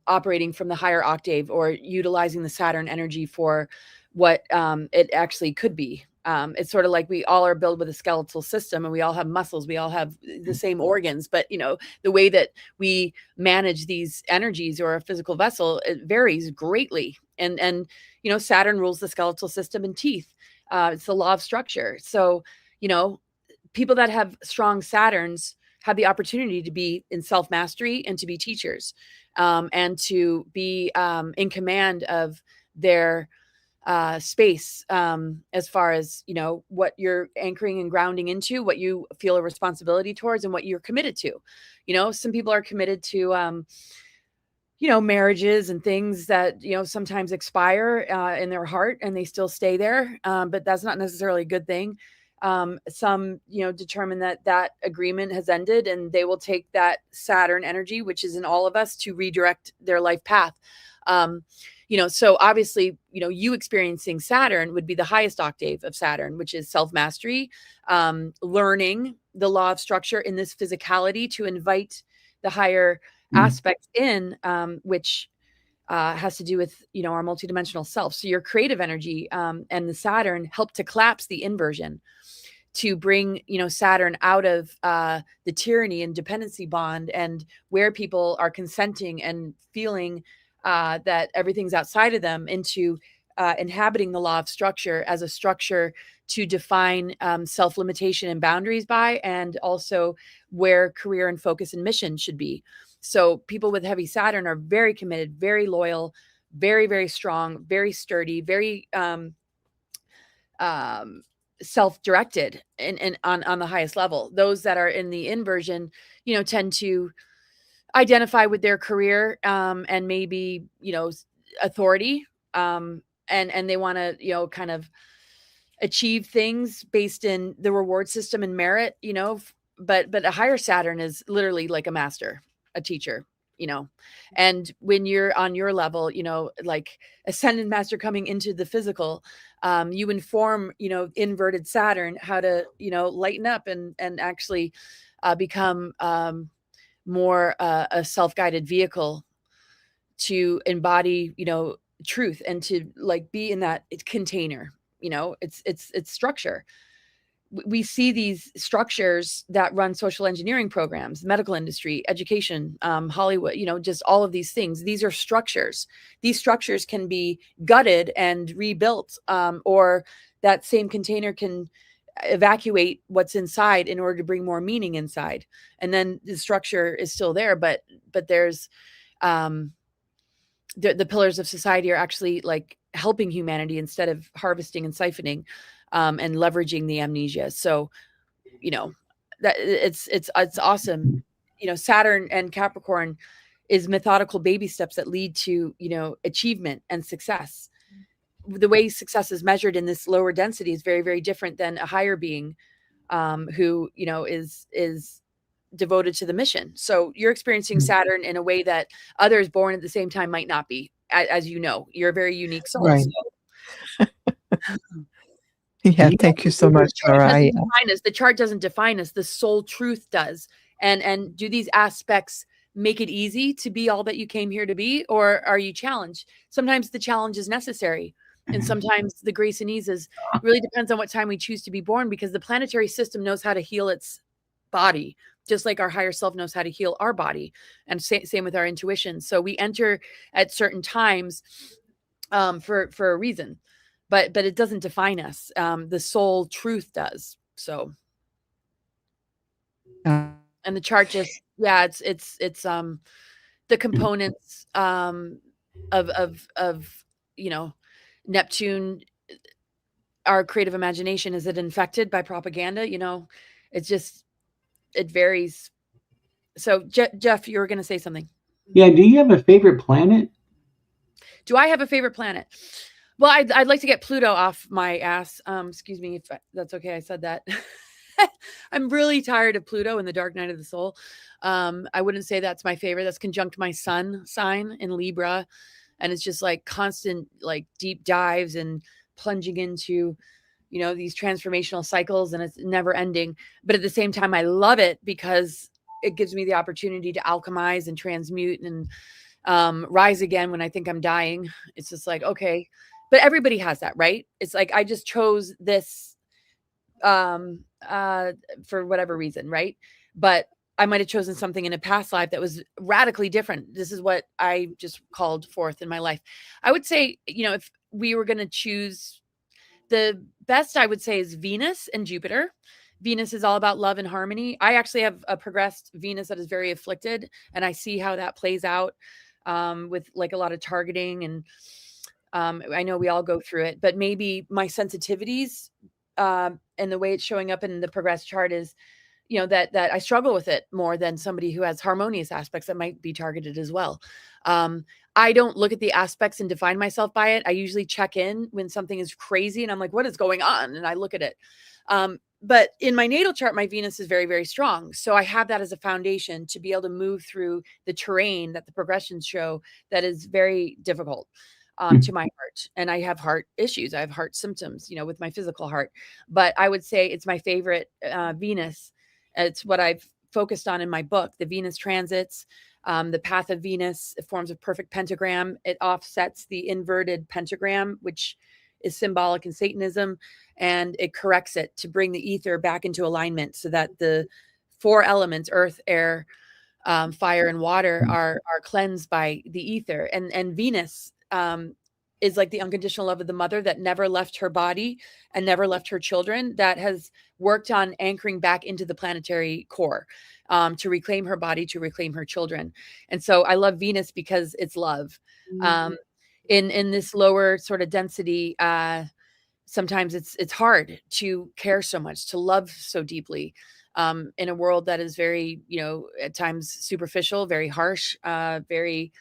operating from the higher octave, or utilizing the Saturn energy for what it actually could be. It's sort of like we all are built with a skeletal system and we all have muscles, we all have the same organs, but the way that we manage these energies or a physical vessel, it varies greatly. And Saturn rules the skeletal system and teeth. It's the law of structure. So, people that have strong Saturns have the opportunity to be in self-mastery and to be teachers, and to be in command of their space, as far as, what you're anchoring and grounding into, what you feel a responsibility towards, and what you're committed to. Some people are committed to, marriages and things that, sometimes expire in their heart and they still stay there. But that's not necessarily a good thing. Some, determine that that agreement has ended and they will take that Saturn energy, which is in all of us, to redirect their life path. So obviously, you experiencing Saturn would be the highest octave of Saturn, which is self-mastery, learning the law of structure in this physicality to invite the higher aspects in, which has to do with, our multidimensional self. So your creative energy, and the Saturn help to collapse the inversion, to bring, Saturn out of the tyranny and dependency bond, and where people are consenting and feeling that everything's outside of them, into inhabiting the law of structure as a structure to define self-limitation and boundaries by, and also where career and focus and mission should be. So people with heavy Saturn are very committed, very loyal, very, very strong, very sturdy, very self-directed, and on the highest level. Those that are in the inversion, tend to identify with their career, and maybe, authority, and they want to, kind of achieve things based in the reward system and merit, but a higher Saturn is literally like a master, a teacher, and when you're on your level, like ascendant master coming into the physical, you inform, inverted Saturn how to, lighten up and actually become more a self-guided vehicle to embody, truth, and to like be in that container. It's structure. We see these structures that run social engineering programs, medical industry, education, Hollywood, just all of these things. These are structures. These structures can be gutted and rebuilt, or that same container can evacuate what's inside in order to bring more meaning inside. And then the structure is still there, but there's the pillars of society are actually like helping humanity instead of harvesting and siphoning, and leveraging the amnesia. So, that it's awesome. Saturn and Capricorn is methodical baby steps that lead to, achievement and success. The way success is measured in this lower density is very, very different than a higher being, who, is devoted to the mission. So you're experiencing Saturn in a way that others born at the same time might not be. As you're a very unique soul. Right. So. Yeah, thank you so much, Laura. The chart doesn't define us. The soul truth does. And do these aspects make it easy to be all that you came here to be, or are you challenged? Sometimes the challenge is necessary, and sometimes the grace and ease is really depends on what time we choose to be born, because the planetary system knows how to heal its body, just like our higher self knows how to heal our body, and same with our intuition. So we enter at certain times for a reason. But it doesn't define us. The soul truth does. So, and the chart just, it's the components of Neptune, our creative imagination. Is it infected by propaganda? It varies. So Jeff, you were going to say something. Yeah. Do you have a favorite planet? Do I have a favorite planet? Well, I'd like to get Pluto off my ass. Excuse me if that's okay. I said that. I'm really tired of Pluto in the dark night of the soul. I wouldn't say that's my favorite. That's conjunct my sun sign in Libra. And it's just like constant, like deep dives and plunging into, these transformational cycles, and it's never ending. But at the same time, I love it because it gives me the opportunity to alchemize and transmute and rise again when I think I'm dying. It's just like, okay. But everybody has that, right? It's like, I just chose this for whatever reason, right? But I might have chosen something in a past life that was radically different. This is what I just called forth in my life. I would say, if we were going to choose, the best I would say is Venus and Jupiter. Venus is all about love and harmony. I actually have a progressed Venus that is very afflicted, and I see how that plays out with like a lot of targeting. And I know we all go through it, but maybe my sensitivities and the way it's showing up in the progressed chart is, that I struggle with it more than somebody who has harmonious aspects that might be targeted as well. I don't look at the aspects and define myself by it. I usually check in when something is crazy and I'm like, what is going on? And I look at it. But in my natal chart, my Venus is very, very strong. So I have that as a foundation to be able to move through the terrain that the progressions show that is very difficult to my heart. And I have heart issues. I have heart symptoms, with my physical heart. But I would say it's my favorite Venus. It's what I've focused on in my book, the Venus transits. The path of Venus, it forms a perfect pentagram. It offsets the inverted pentagram, which is symbolic in Satanism, and it corrects it to bring the ether back into alignment so that the 4 elements, earth, air, fire, and water are cleansed by the ether. And Venus is like the unconditional love of the mother that never left her body and never left her children, that has worked on anchoring back into the planetary core to reclaim her body, to reclaim her children. And so I love Venus because it's love. In this lower sort of density, sometimes it's hard to care so much, to love so deeply, in a world that is very, at times superficial, very harsh, very,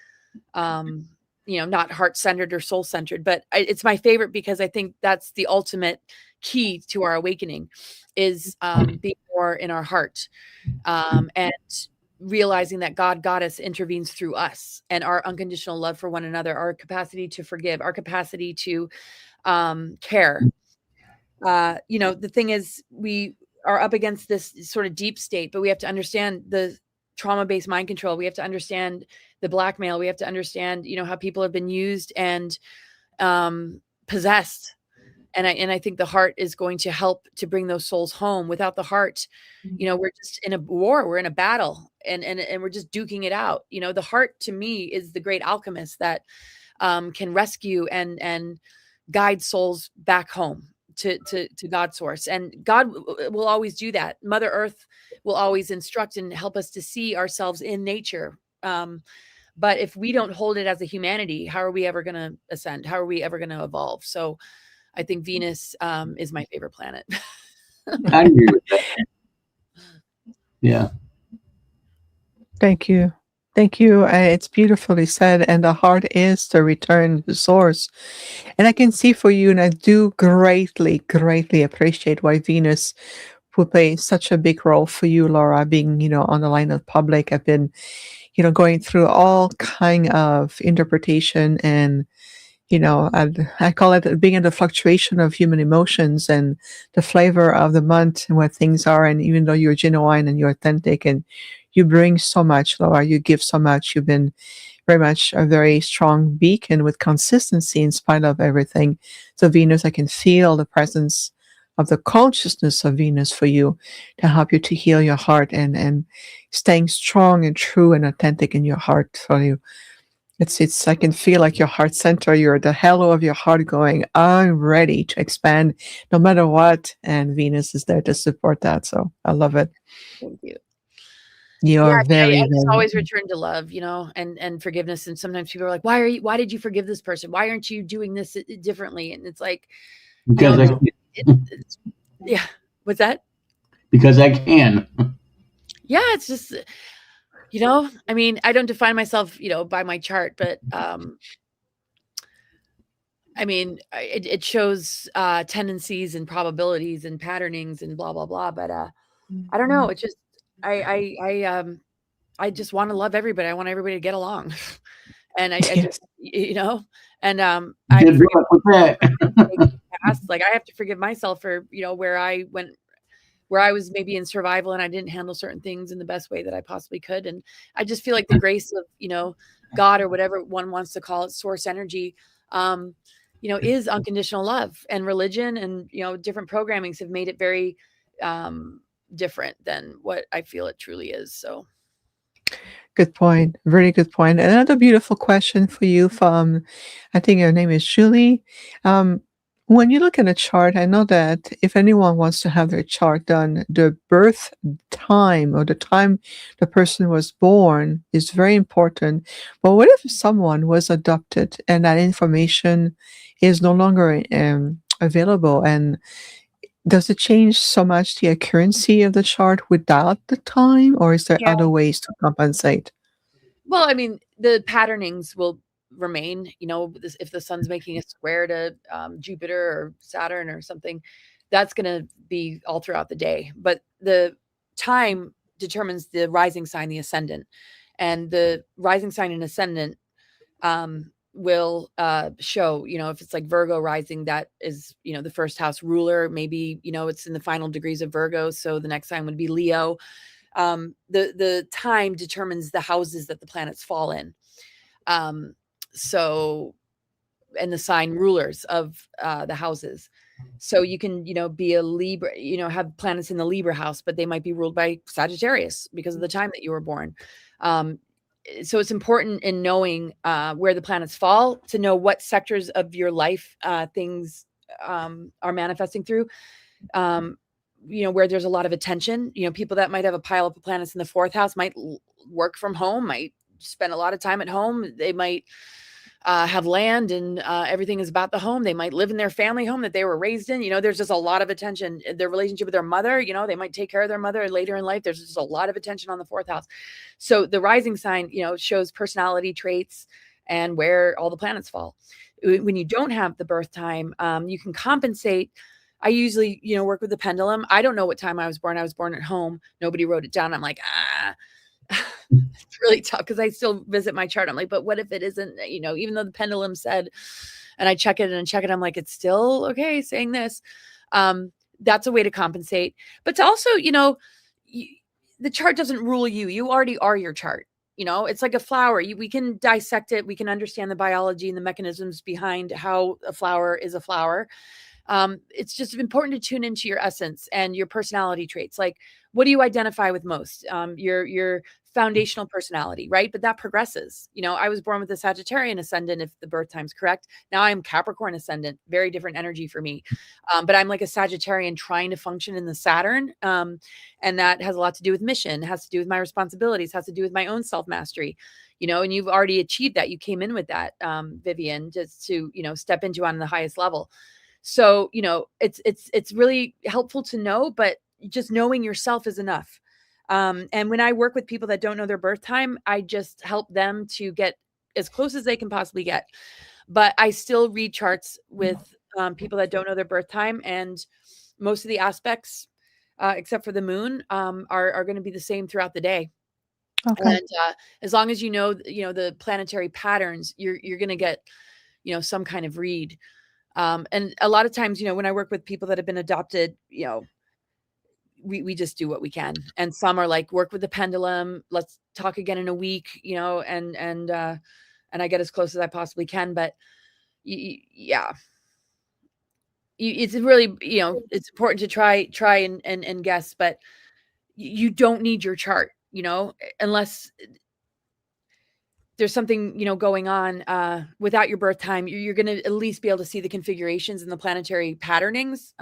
not heart-centered or soul-centered. But it's my favorite because I think that's the ultimate key to our awakening, is being more in our heart, and realizing that God, Goddess intervenes through us and our unconditional love for one another, our capacity to forgive, our capacity to care. The thing is, we are up against this sort of deep state, but we have to understand the trauma-based mind control. We have to understand the blackmail. We have to understand, how people have been used and possessed. And I think the heart is going to help to bring those souls home. Without the heart, we're just in a war, we're in a battle, and we're just duking it out. The heart to me is the great alchemist that can rescue and guide souls back home to God's source. And God will always do that. Mother Earth will always instruct and help us to see ourselves in nature. But if we don't hold it as a humanity, how are we ever going to ascend? How are we ever going to evolve? So I think Venus is my favorite planet. I agree with that. Yeah. Thank you. Thank you. It's beautifully said. And the heart is the return to source. And I can see for you, and I do greatly, greatly appreciate why Venus will play such a big role for you, Laura, being, on the line of public. I've been, going through all kind of interpretation and, I call it being in the fluctuation of human emotions and the flavor of the month and what things are. And even though you're genuine and you're authentic and you bring so much, Laura, you give so much. You've been very much a very strong beacon with consistency in spite of everything. So Venus, I can feel the presence of the consciousness of Venus for you to help you to heal your heart and staying strong and true and authentic in your heart for you. It's I can feel like your heart center, you're the hello of your heart going, I'm ready to expand no matter what. And Venus is there to support that. So I love it. Thank you. You're very, I just very always return to love, and forgiveness. And sometimes people are like, why did you forgive this person? Why aren't you doing this differently? And it's like, Because yeah. What's that? Because I can. Yeah. It's just, I don't define myself, by my chart, but, it shows tendencies and probabilities and patternings and blah, blah, blah. But I don't know. It's just, I just want to love everybody. I want everybody to get along. And I just, and I Good luck with that. like I have to forgive myself for, where I was maybe in survival and I didn't handle certain things in the best way that I possibly could. And I just feel like the grace of, God, or whatever one wants to call it, source energy, is unconditional love. And religion and, different programmings have made it very different than what I feel it truly is. So. good point. Really good point. Another beautiful question for you from, I think your name is Julie. When you look at a chart, I know that if anyone wants to have their chart done, the birth time or the time the person was born is very important. But what if someone was adopted and that information is no longer available? And does it change so much the accuracy of the chart without the time, or is there Yeah. other ways to compensate? Well, I mean, the patternings will remain. If the sun's making a square to Jupiter or Saturn or something, that's going to be all throughout the day. But the time determines the rising sign, the ascendant, and the rising sign and ascendant will show. If it's like Virgo rising, that is the first house ruler. Maybe it's in the final degrees of Virgo, so the next sign would be Leo. The time determines the houses that the planets fall in. So, and the sign rulers of the houses. So you can, be a Libra, have planets in the Libra house, but they might be ruled by Sagittarius because of the time that you were born. So it's important in knowing where the planets fall to know what sectors of your life things are manifesting through. Where there's a lot of attention, people that might have a pile of planets in the fourth house might work from home, might spend a lot of time at home. They might have land and everything is about the home. They might live in their family home that they were raised in. There's just a lot of attention. Their relationship with their mother, they might take care of their mother later in life. There's just a lot of attention on the fourth house. So the rising sign, shows personality traits and where all the planets fall. When you don't have the birth time, you can compensate. I usually, work with the pendulum. I don't know what time I was born. I was born at home. Nobody wrote it down. I'm like, it's really tough because I still visit my chart. I'm like, but what if it isn't, even though the pendulum said, and I check it, I'm like, it's still okay saying this. That's a way to compensate. But to also, the chart doesn't rule you. You already are your chart. It's like a flower. We can dissect it. We can understand the biology and the mechanisms behind how a flower is a flower. It's just important to tune into your essence and your personality traits. Like, what do you identify with most? Your foundational personality, right? But that progresses. I was born with a Sagittarian ascendant, if the birth time's correct. Now I'm Capricorn ascendant, very different energy for me. But I'm like a Sagittarian trying to function in the Saturn. And that has a lot to do with mission, has to do with my responsibilities, has to do with my own self-mastery. And you've already achieved that. You came in with that, Vivian, just to, step into on the highest level. So, it's really helpful to know, but just knowing yourself is enough. And when I work with people that don't know their birth time, I just help them to get as close as they can possibly get. But I still read charts with people that don't know their birth time, and most of the aspects, except for the moon, are going to be the same throughout the day. Okay. And as long as the planetary patterns, you're going to get some kind of read. And a lot of times, when I work with people that have been adopted, we just do what we can. And some are like, work with the pendulum. Let's talk again in a week, and I get as close as I possibly can. But yeah, it's really, it's important to try and guess, but you don't need your chart, unless there's something, going on without your birth time. You're going to at least be able to see the configurations and the planetary patternings,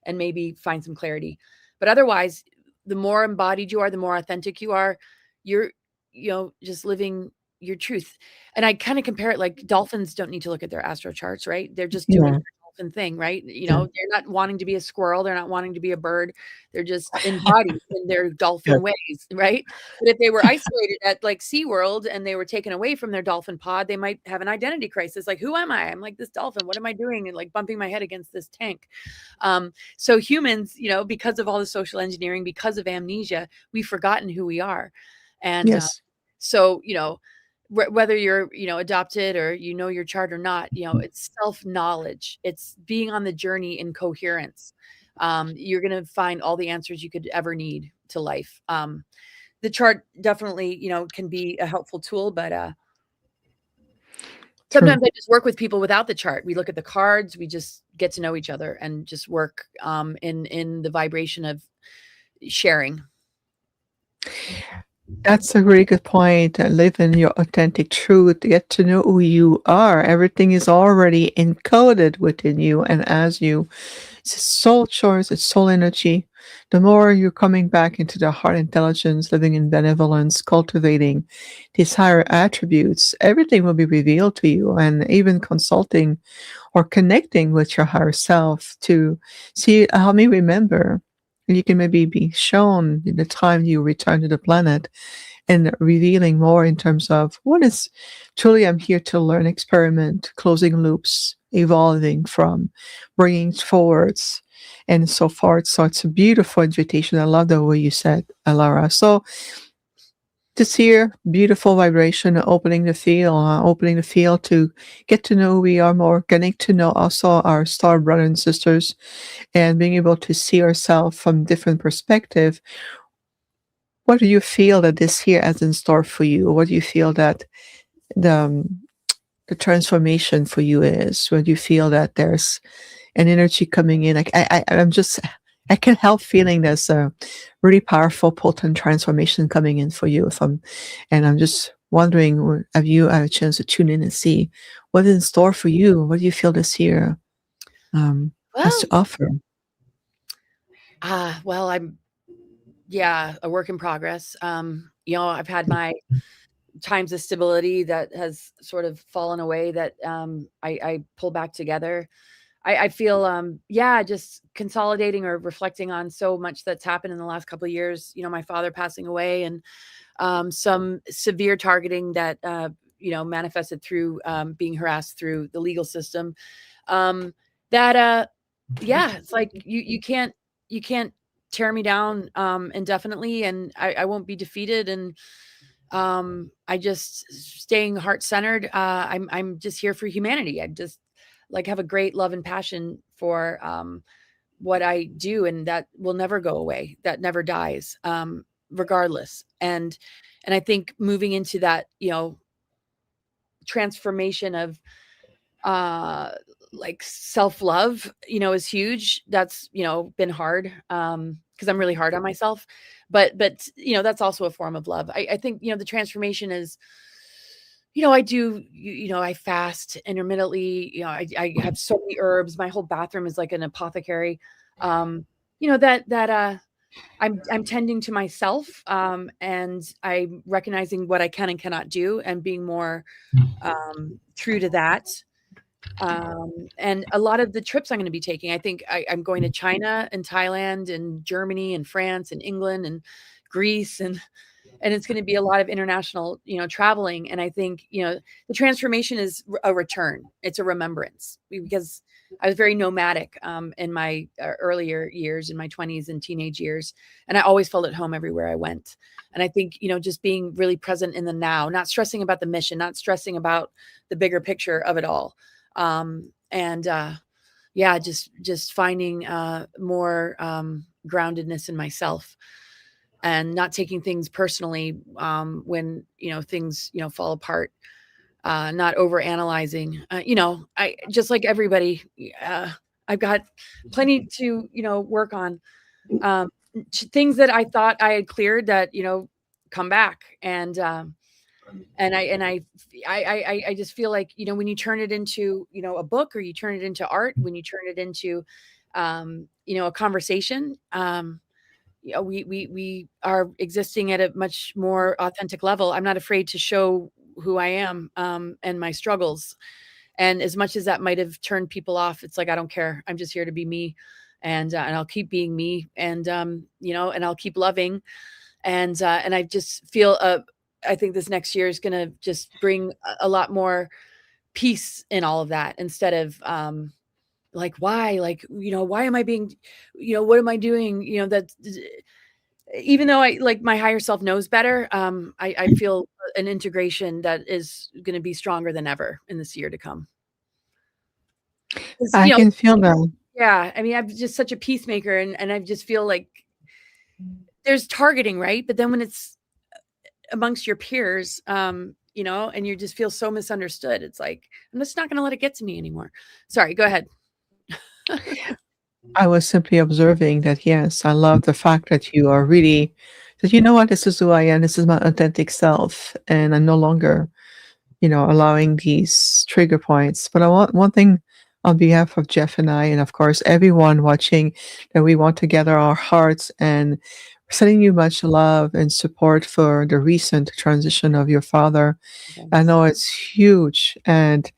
and maybe find some clarity. But otherwise, the more embodied you are, the more authentic you are, you're, just living your truth. And I kind of compare it like dolphins don't need to look at their astro charts, right? They're just doing Yeah. their dolphin thing, right? They're not wanting to be a squirrel. They're not wanting to be a bird. They're just embodied in their dolphin Good. ways, right? But if they were isolated at like SeaWorld and they were taken away from their dolphin pod, they might have an identity crisis. Like, who am I? I'm like this dolphin. What am I doing? And like bumping my head against this tank. So humans, because of all the social engineering, because of amnesia, we've forgotten who we are. And Yes. so, whether you're, adopted or, your chart or not, it's self-knowledge. It's being on the journey in coherence. You're going to find all the answers you could ever need to life. The chart definitely, can be a helpful tool, but True. sometimes I just work with people without the chart. We look at the cards, we just get to know each other and just work in the vibration of sharing. That's a really good point. Live in your authentic truth. Get to know who you are. Everything is already encoded within you and as you. It's soul choice, it's soul energy. The more you're coming back into the heart intelligence, living in benevolence, cultivating these higher attributes, everything will be revealed to you. And even consulting or connecting with your higher self to see, help me remember. You can maybe be shown in the time you return to the planet and revealing more in terms of what is truly I'm here to learn, experiment, closing loops, evolving from, bringing it forwards, and so forth. So it's a beautiful invitation. I love the way you said, Laura. So this here, beautiful vibration, opening the field to get to know who we are more, getting to know also our star brothers and sisters, and being able to see ourselves from different perspective. What do you feel that this year has in store for you? What do you feel that the the transformation for you is? What do you feel that there's an energy coming in? Like I'm just I can't help feeling there's a really powerful, potent transformation coming in for you. And I'm just wondering, have you had a chance to tune in and see what is in store for you? What do you feel this year has to Well, offer? well, I'm yeah, a work in progress. I've had my times of stability that has sort of fallen away that I pull back together. I feel yeah, just consolidating or reflecting on so much that's happened in the last couple of years. My father passing away and some severe targeting that manifested through being harassed through the legal system. Um, that yeah, it's like you can't tear me down indefinitely, and I won't be defeated. And I just staying heart centered. I'm just here for humanity. I just like have a great love and passion for what I do, and that will never go away. That never dies, regardless. And I think moving into that, transformation of uh like self-love, is huge. That's, been hard because I'm really hard on myself. But that's also a form of love. I think, the transformation is, I do, I fast intermittently. I have so many herbs. My whole bathroom is like an apothecary. That I'm tending to myself, and I'm recognizing what I can and cannot do, and being more true to that. And a lot of the trips I'm going to be taking, I think I'm going to China and Thailand and Germany and France and England and Greece, and it's going to be a lot of international, traveling. And I think, the transformation is a return. It's a remembrance, because I was very nomadic in my earlier years, in my 20s and teenage years, and I always felt at home everywhere I went. And I think, just being really present in the now, not stressing about the mission, not stressing about the bigger picture of it all. And yeah, just finding more groundedness in myself, and not taking things personally when things fall apart, not over analyzing. I just like everybody. I've got plenty to work on, um, things that I thought I had cleared that come back. And I just feel like, when you turn it into, a book, or you turn it into art, when you turn it into, a conversation, we are existing at a much more authentic level. I'm not afraid to show who I am, and my struggles. And as much as that might have turned people off, it's like, I don't care. I'm just here to be me, and I'll keep being me, and I'll keep loving. And I just feel, I think this next year is going to just bring a lot more peace in all of that, instead of, like, why, like, why am I being, what am I doing? That even though I like my higher self knows better, I feel an integration that is going to be stronger than ever in this year to come. 'Cause, I can feel that. yeah, I mean, I'm just such a peacemaker, and I just feel like there's targeting, right? But then when it's amongst your peers, and you just feel so misunderstood, it's like, I'm just not going to let it get to me anymore. Sorry, go ahead. I was simply observing that, yes, I love the fact that you are really Because you know what? This is who I am. This is my authentic self. And I'm no longer, allowing these trigger points. But I want one thing on behalf of Jeff and I, and of course, everyone watching, that we want to gather our hearts and sending you much love and support for the recent transition of your father. I Thanks. know it's huge, and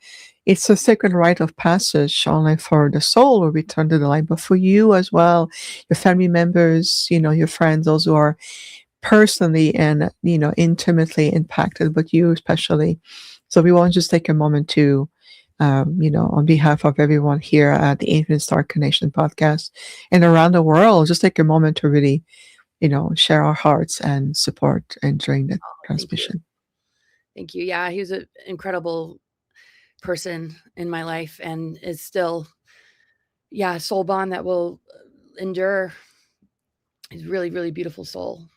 it's a sacred rite of passage, only for the soul will return to the light, but for you as well, your family members, your friends, those who are personally and, intimately impacted, but you especially. So we want to just take a moment to, on behalf of everyone here at the Infinite Star Connection podcast and around the world, just take a moment to really, share our hearts and support and during the Thank you. transmission. Thank you. Yeah, he was an incredible person in my life, and is still, a soul bond that will endure. He's really, really beautiful soul.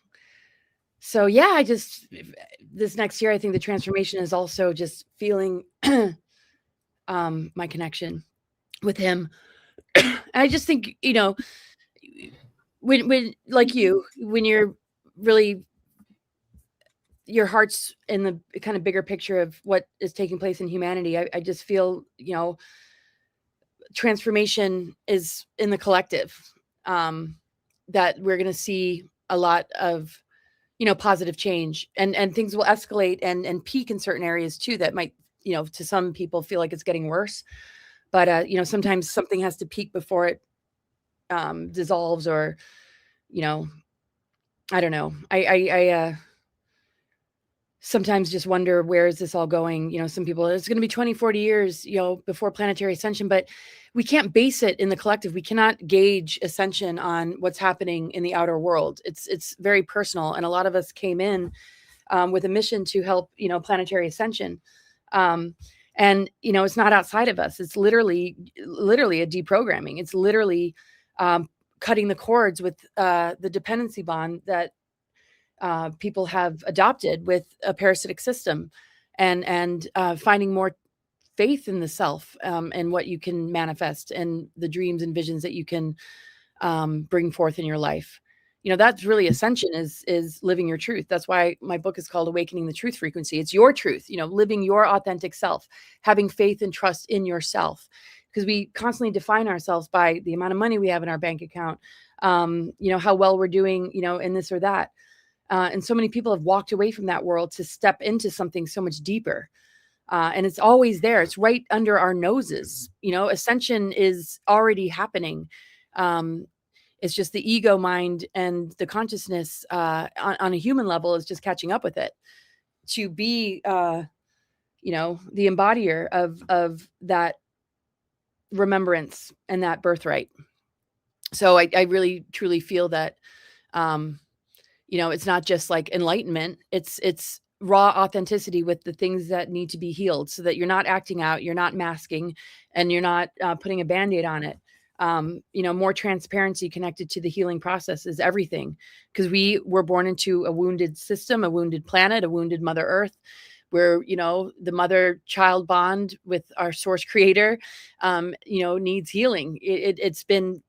So yeah, this next year, I think the transformation is also just feeling my connection with him. And I just think, when like you, when you're really, your heart's in the kind of bigger picture of what is taking place in humanity, I just feel, transformation is in the collective, that we're going to see a lot of, positive change, and things will escalate and peak in certain areas too, that might, to some people feel like it's getting worse. But, sometimes something has to peak before it dissolves, or, I don't know. I sometimes just wonder, where is this all going? Some people, it's going to be 20, 40 years, before planetary ascension, but we can't base it in the collective. We cannot gauge ascension on what's happening in the outer world. It's very personal. And a lot of us came in with a mission to help, planetary ascension. And, it's not outside of us. It's literally a deprogramming. It's literally cutting the cords with the dependency bond that people have adopted with a parasitic system, and finding more faith in the self, and what you can manifest, and the dreams and visions that you can bring forth in your life. That's really ascension, is living your truth. That's why my book is called Awakening the Truth Frequency. It's your truth, living your authentic self, having faith and trust in yourself, because we constantly define ourselves by the amount of money we have in our bank account, how well we're doing, in this or that. And so many people have walked away from that world to step into something so much deeper. And it's always there. It's right under our noses. Ascension is already happening. It's just the ego mind and the consciousness on a human level is just catching up with it to be, the embodier of that remembrance and that birthright. So I really, truly feel that, it's not just like enlightenment. It's raw authenticity with the things that need to be healed, so that you're not acting out, you're not masking, and you're not putting a Band-Aid on it. More transparency connected to the healing process is everything, because we were born into a wounded system, a wounded planet, a wounded Mother Earth, where, the mother-child bond with our source creator, needs healing. It's been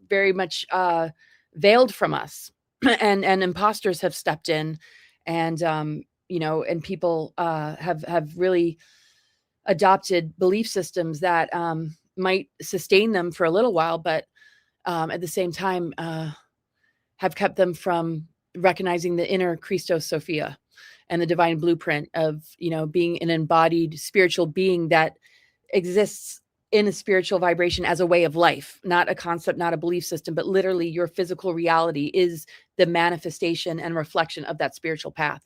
very much veiled from us. and imposters have stepped in, and and people have really adopted belief systems that might sustain them for a little while, but at the same time have kept them from recognizing the inner Christos Sophia and the divine blueprint of, being an embodied spiritual being that exists in a spiritual vibration as a way of life, not a concept, not a belief system, but literally your physical reality is the manifestation and reflection of that spiritual path.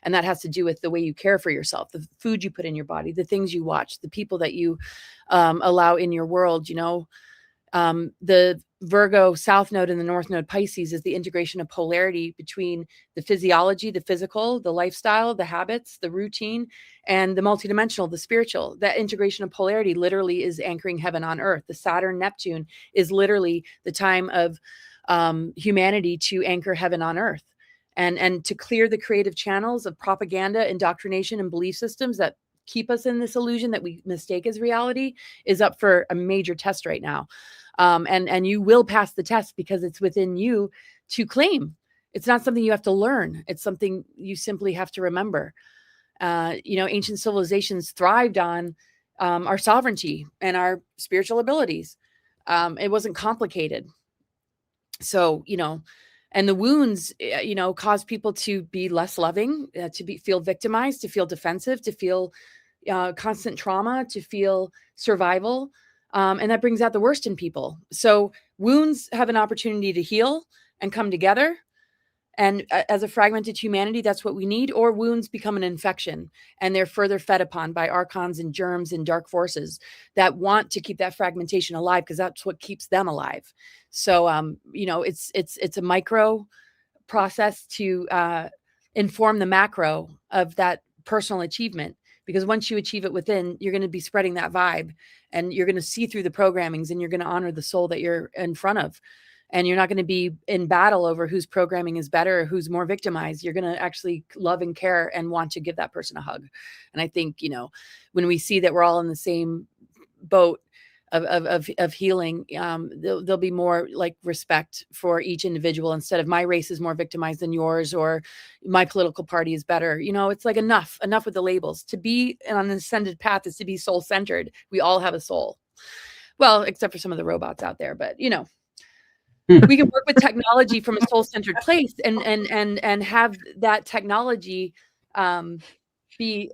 And that has to do with the way you care for yourself, the food you put in your body, the things you watch, the people that you allow in your world. The Virgo South Node and the North Node Pisces is the integration of polarity between the physiology, the physical, the lifestyle, the habits, the routine, and the multidimensional, the spiritual. That integration of polarity literally is anchoring heaven on earth. The Saturn Neptune is literally the time of humanity to anchor heaven on earth, and to clear the creative channels of propaganda, indoctrination, and belief systems that keep us in this illusion that we mistake as reality is up for a major test right now. And you will pass the test, because it's within you to claim It's not something you have to learn. It's something you simply have to remember. Ancient civilizations thrived on our sovereignty and our spiritual abilities. It wasn't complicated. So, and the wounds, cause people to be less loving, feel victimized, to feel defensive, to feel constant trauma, to feel survival. And that brings out the worst in people. So wounds have an opportunity to heal and come together. And as a fragmented humanity, that's what we need. Or wounds become an infection, and they're further fed upon by archons and germs and dark forces that want to keep that fragmentation alive, because that's what keeps them alive. So, it's a micro process to inform the macro of that personal achievement. Because once you achieve it within, you're going to be spreading that vibe, and you're going to see through the programmings, and you're going to honor the soul that you're in front of. And you're not going to be in battle over whose programming is better or who's more victimized. You're going to actually love and care and want to give that person a hug. And I think, when we see that we're all in the same boat of healing, there'll be more like respect for each individual, instead of my race is more victimized than yours, or my political party is better. It's like enough with the labels. To be on an ascended path is to be soul centered. We all have a soul. Well, except for some of the robots out there, but we can work with technology from a soul-centered place, and have that technology be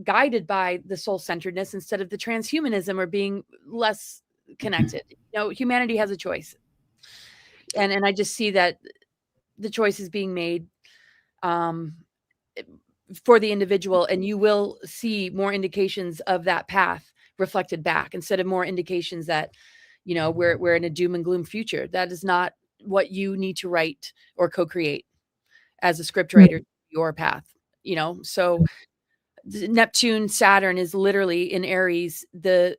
guided by the soul-centeredness instead of the transhumanism or being less connected. Humanity has a choice, and I just see that the choice is being made for the individual, and you will see more indications of that path reflected back, instead of more indications that we're in a doom and gloom future. That is not what you need to write or co-create as a script writer, your path, So Neptune, Saturn is literally in Aries, the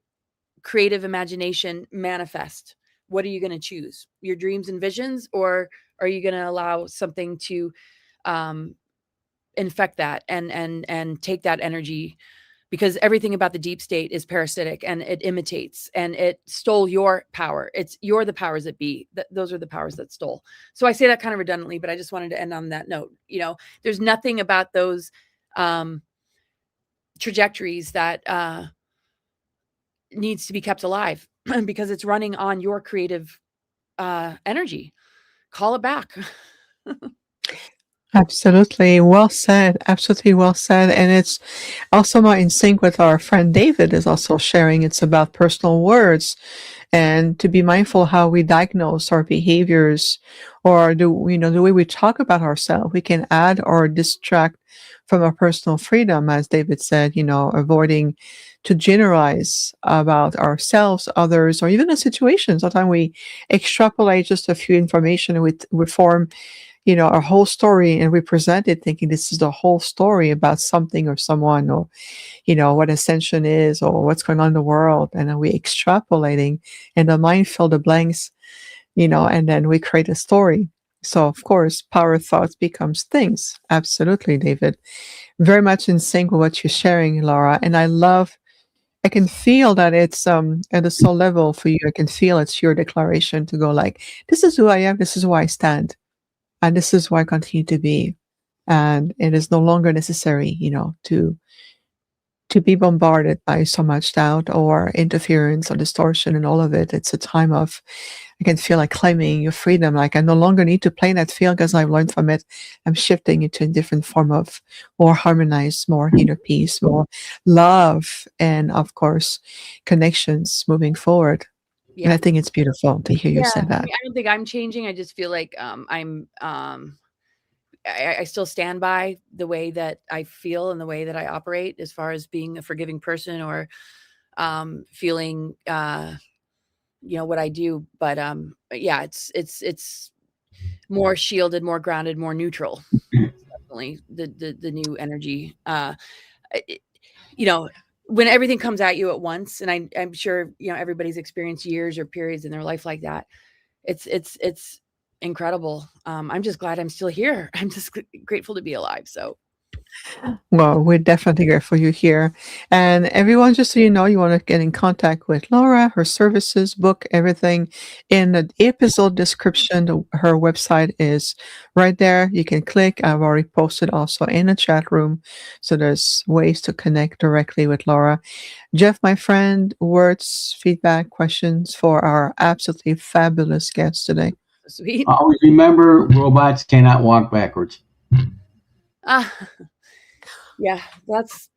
creative imagination manifest. What are you going to choose? Your dreams and visions, or are you going to allow something to infect that and take that energy? Because everything about the deep state is parasitic, and it imitates, and it stole your power. You're the powers that be. Those are the powers that stole. So I say that kind of redundantly, but I just wanted to end on that note. There's nothing about those trajectories that needs to be kept alive, because it's running on your creative energy. Call it back. Absolutely. Well said. Absolutely well said. And it's also more in sync with our friend David is also sharing. It's about personal words, and to be mindful how we diagnose our behaviors, or the way we talk about ourselves. We can add or distract from our personal freedom, as David said, avoiding to generalize about ourselves, others, or even a situation. Sometimes we extrapolate just a few information, and we form our whole story, and we present it thinking this is the whole story about something or someone, or what ascension is, or what's going on in the world, and then we extrapolating, and the mind fill the blanks, and then we create a story. So of course power thoughts becomes things. Absolutely, David. Very much in sync with what you're sharing, Laura. And I can feel that it's at the soul level for you. I can feel it's your declaration to go like, this is who I am, this is who I stand, and this is why I continue to be. And it is no longer necessary, to be bombarded by so much doubt or interference or distortion and all of it. It's a time of, I can feel like claiming your freedom. Like I no longer need to play in that field because I've learned from it. I'm shifting into a different form of more harmonized, more inner peace, more love, and of course, connections moving forward. And Yeah. I think it's beautiful to hear you say I that. mean, I don't think I'm changing. I just feel like I still stand by the way that I feel and the way that I operate, as far as being a forgiving person, or feeling what I do. But yeah, it's more shielded, more grounded, more neutral. Definitely the new energy. It- when everything comes at you at once, and I'm sure everybody's experienced years or periods in their life like that. It's incredible. I'm just glad I'm still here. I'm just grateful to be alive. So Well, we're definitely grateful you're here. And everyone, just so you know, you want to get in contact with Laura, her services, book, everything in the episode description. Her website is right there. You can click. I've already posted also in the chat room. So there's ways to connect directly with Laura. Jeff, my friend, words, feedback, questions for our absolutely fabulous guest today. Sweet. Always remember, robots cannot walk backwards. Ah, yeah, that's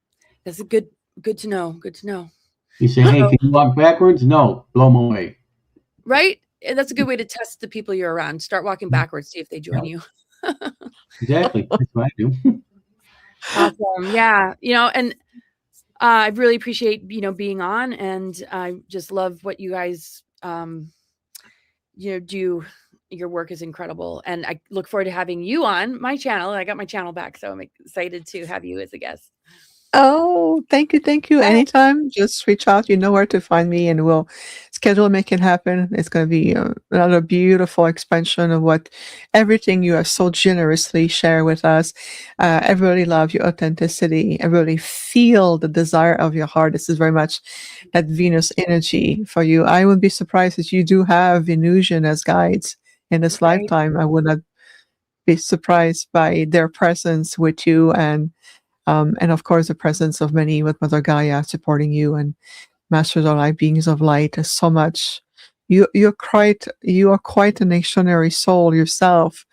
a good to know. Good to know. You say, hey, So, can you walk backwards? No, blow them away. right? And that's a good way to test the people you're around. Start walking backwards, see if they join you. Exactly. That's what I do. Awesome. Yeah. And I really appreciate, being on, and I just love what you guys, do. Your work is incredible, and I look forward to having you on my channel. I got my channel back, so I'm excited to have you as a guest. Oh, thank you, thank you. Anytime, just reach out. You know where to find me, and we'll schedule and make it happen. It's going to be another beautiful expansion of what everything you have so generously shared with us. I really love your authenticity. I really feel the desire of your heart. This is very much that Venus energy for you. I wouldn't be surprised if you do have Venusian as guides in this Right. lifetime. I would not be surprised by their presence with you, and of course, the presence of many with Mother Gaia supporting you and Masters of Light, beings of light. Is so much. You are quite an extraordinary soul yourself,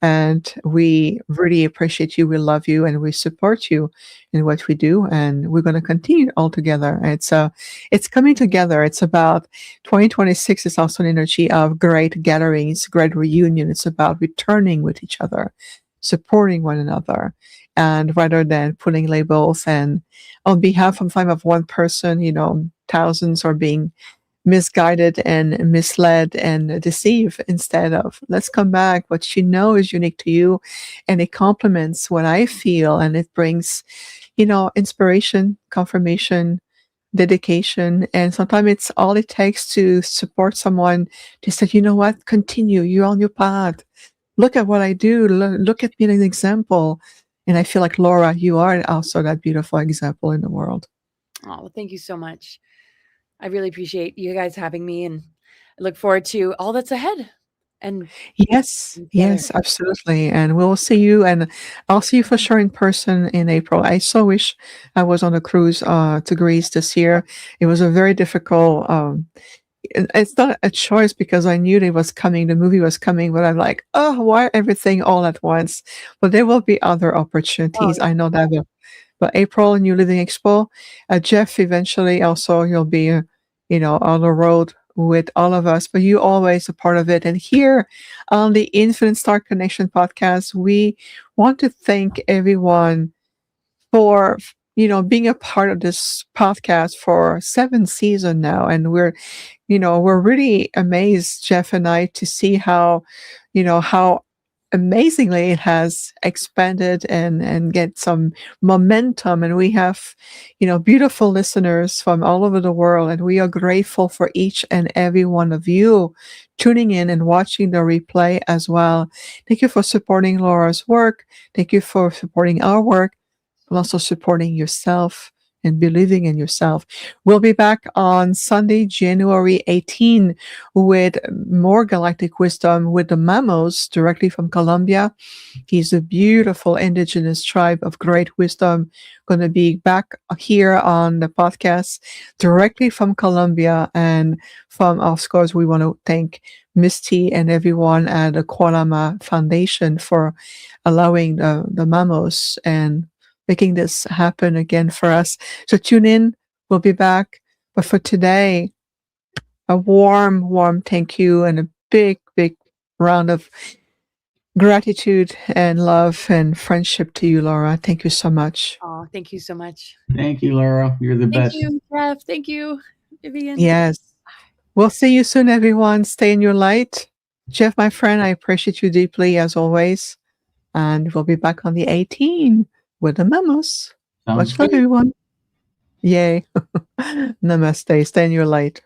and we really appreciate you. We love you, and we support you in what we do, and we're going to continue all together. It's coming together. It's about 2026 is also an energy of great gatherings, great reunion. It's about returning with each other, supporting one another, and rather than putting labels and on behalf of one person, thousands are being misguided and misled and deceived, instead of let's come back what is unique to you, and it complements what I feel, and it brings inspiration, confirmation, dedication, and sometimes it's all it takes to support someone to say, you know what, continue, you're on your path, look at what I do, look at me as an example. And I feel like, Laura, you are also that beautiful example in the world. Oh, well, thank you so much. I really appreciate you guys having me, and I look forward to all that's ahead. And Yes, yes, absolutely. And we'll see you, and I'll see you for sure in person in April. I so wish I was on a cruise to Greece this year. It was a very difficult it's not a choice because I knew it was coming, the movie was coming, but I'm like, oh, why everything all at once? But there will be other opportunities. yeah. I know that. But April, New Living Expo, Jeff, eventually also you'll be, on the road with all of us, but you always a part of it. And here on the Infinite Star Connection podcast, we want to thank everyone for being a part of this podcast for 7 seasons now, and we're really amazed, Jeff and I, to see how amazingly it has expanded and get some momentum, and we have beautiful listeners from all over the world, and we are grateful for each and every one of you tuning in and watching the replay as well. Thank you for supporting Laura's work. Thank you for supporting our work, but also supporting yourself and believing in yourself. We'll be back on Sunday, January 18, with more galactic wisdom with the Mamos directly from Colombia. He's a beautiful indigenous tribe of great wisdom. Going to be back here on the podcast directly from Colombia. And of course, we want to thank Misty and everyone at the Kualama Foundation for allowing the Mamos and making this happen again for us. So tune in. We'll be back. But for today, a warm, warm thank you and a big, big round of gratitude and love and friendship to you, Laura. Thank you so much. Oh, thank you so much. Thank you, Laura. You're the Thank best. you, Jeff. Thank you, Vivian. Yes. We'll see you soon, everyone. Stay in your light. Jeff, my friend, I appreciate you deeply as always. And we'll be back on the 18 with the memos. Sounds Much love, good. everyone. Yay. Namaste. Stay in your light.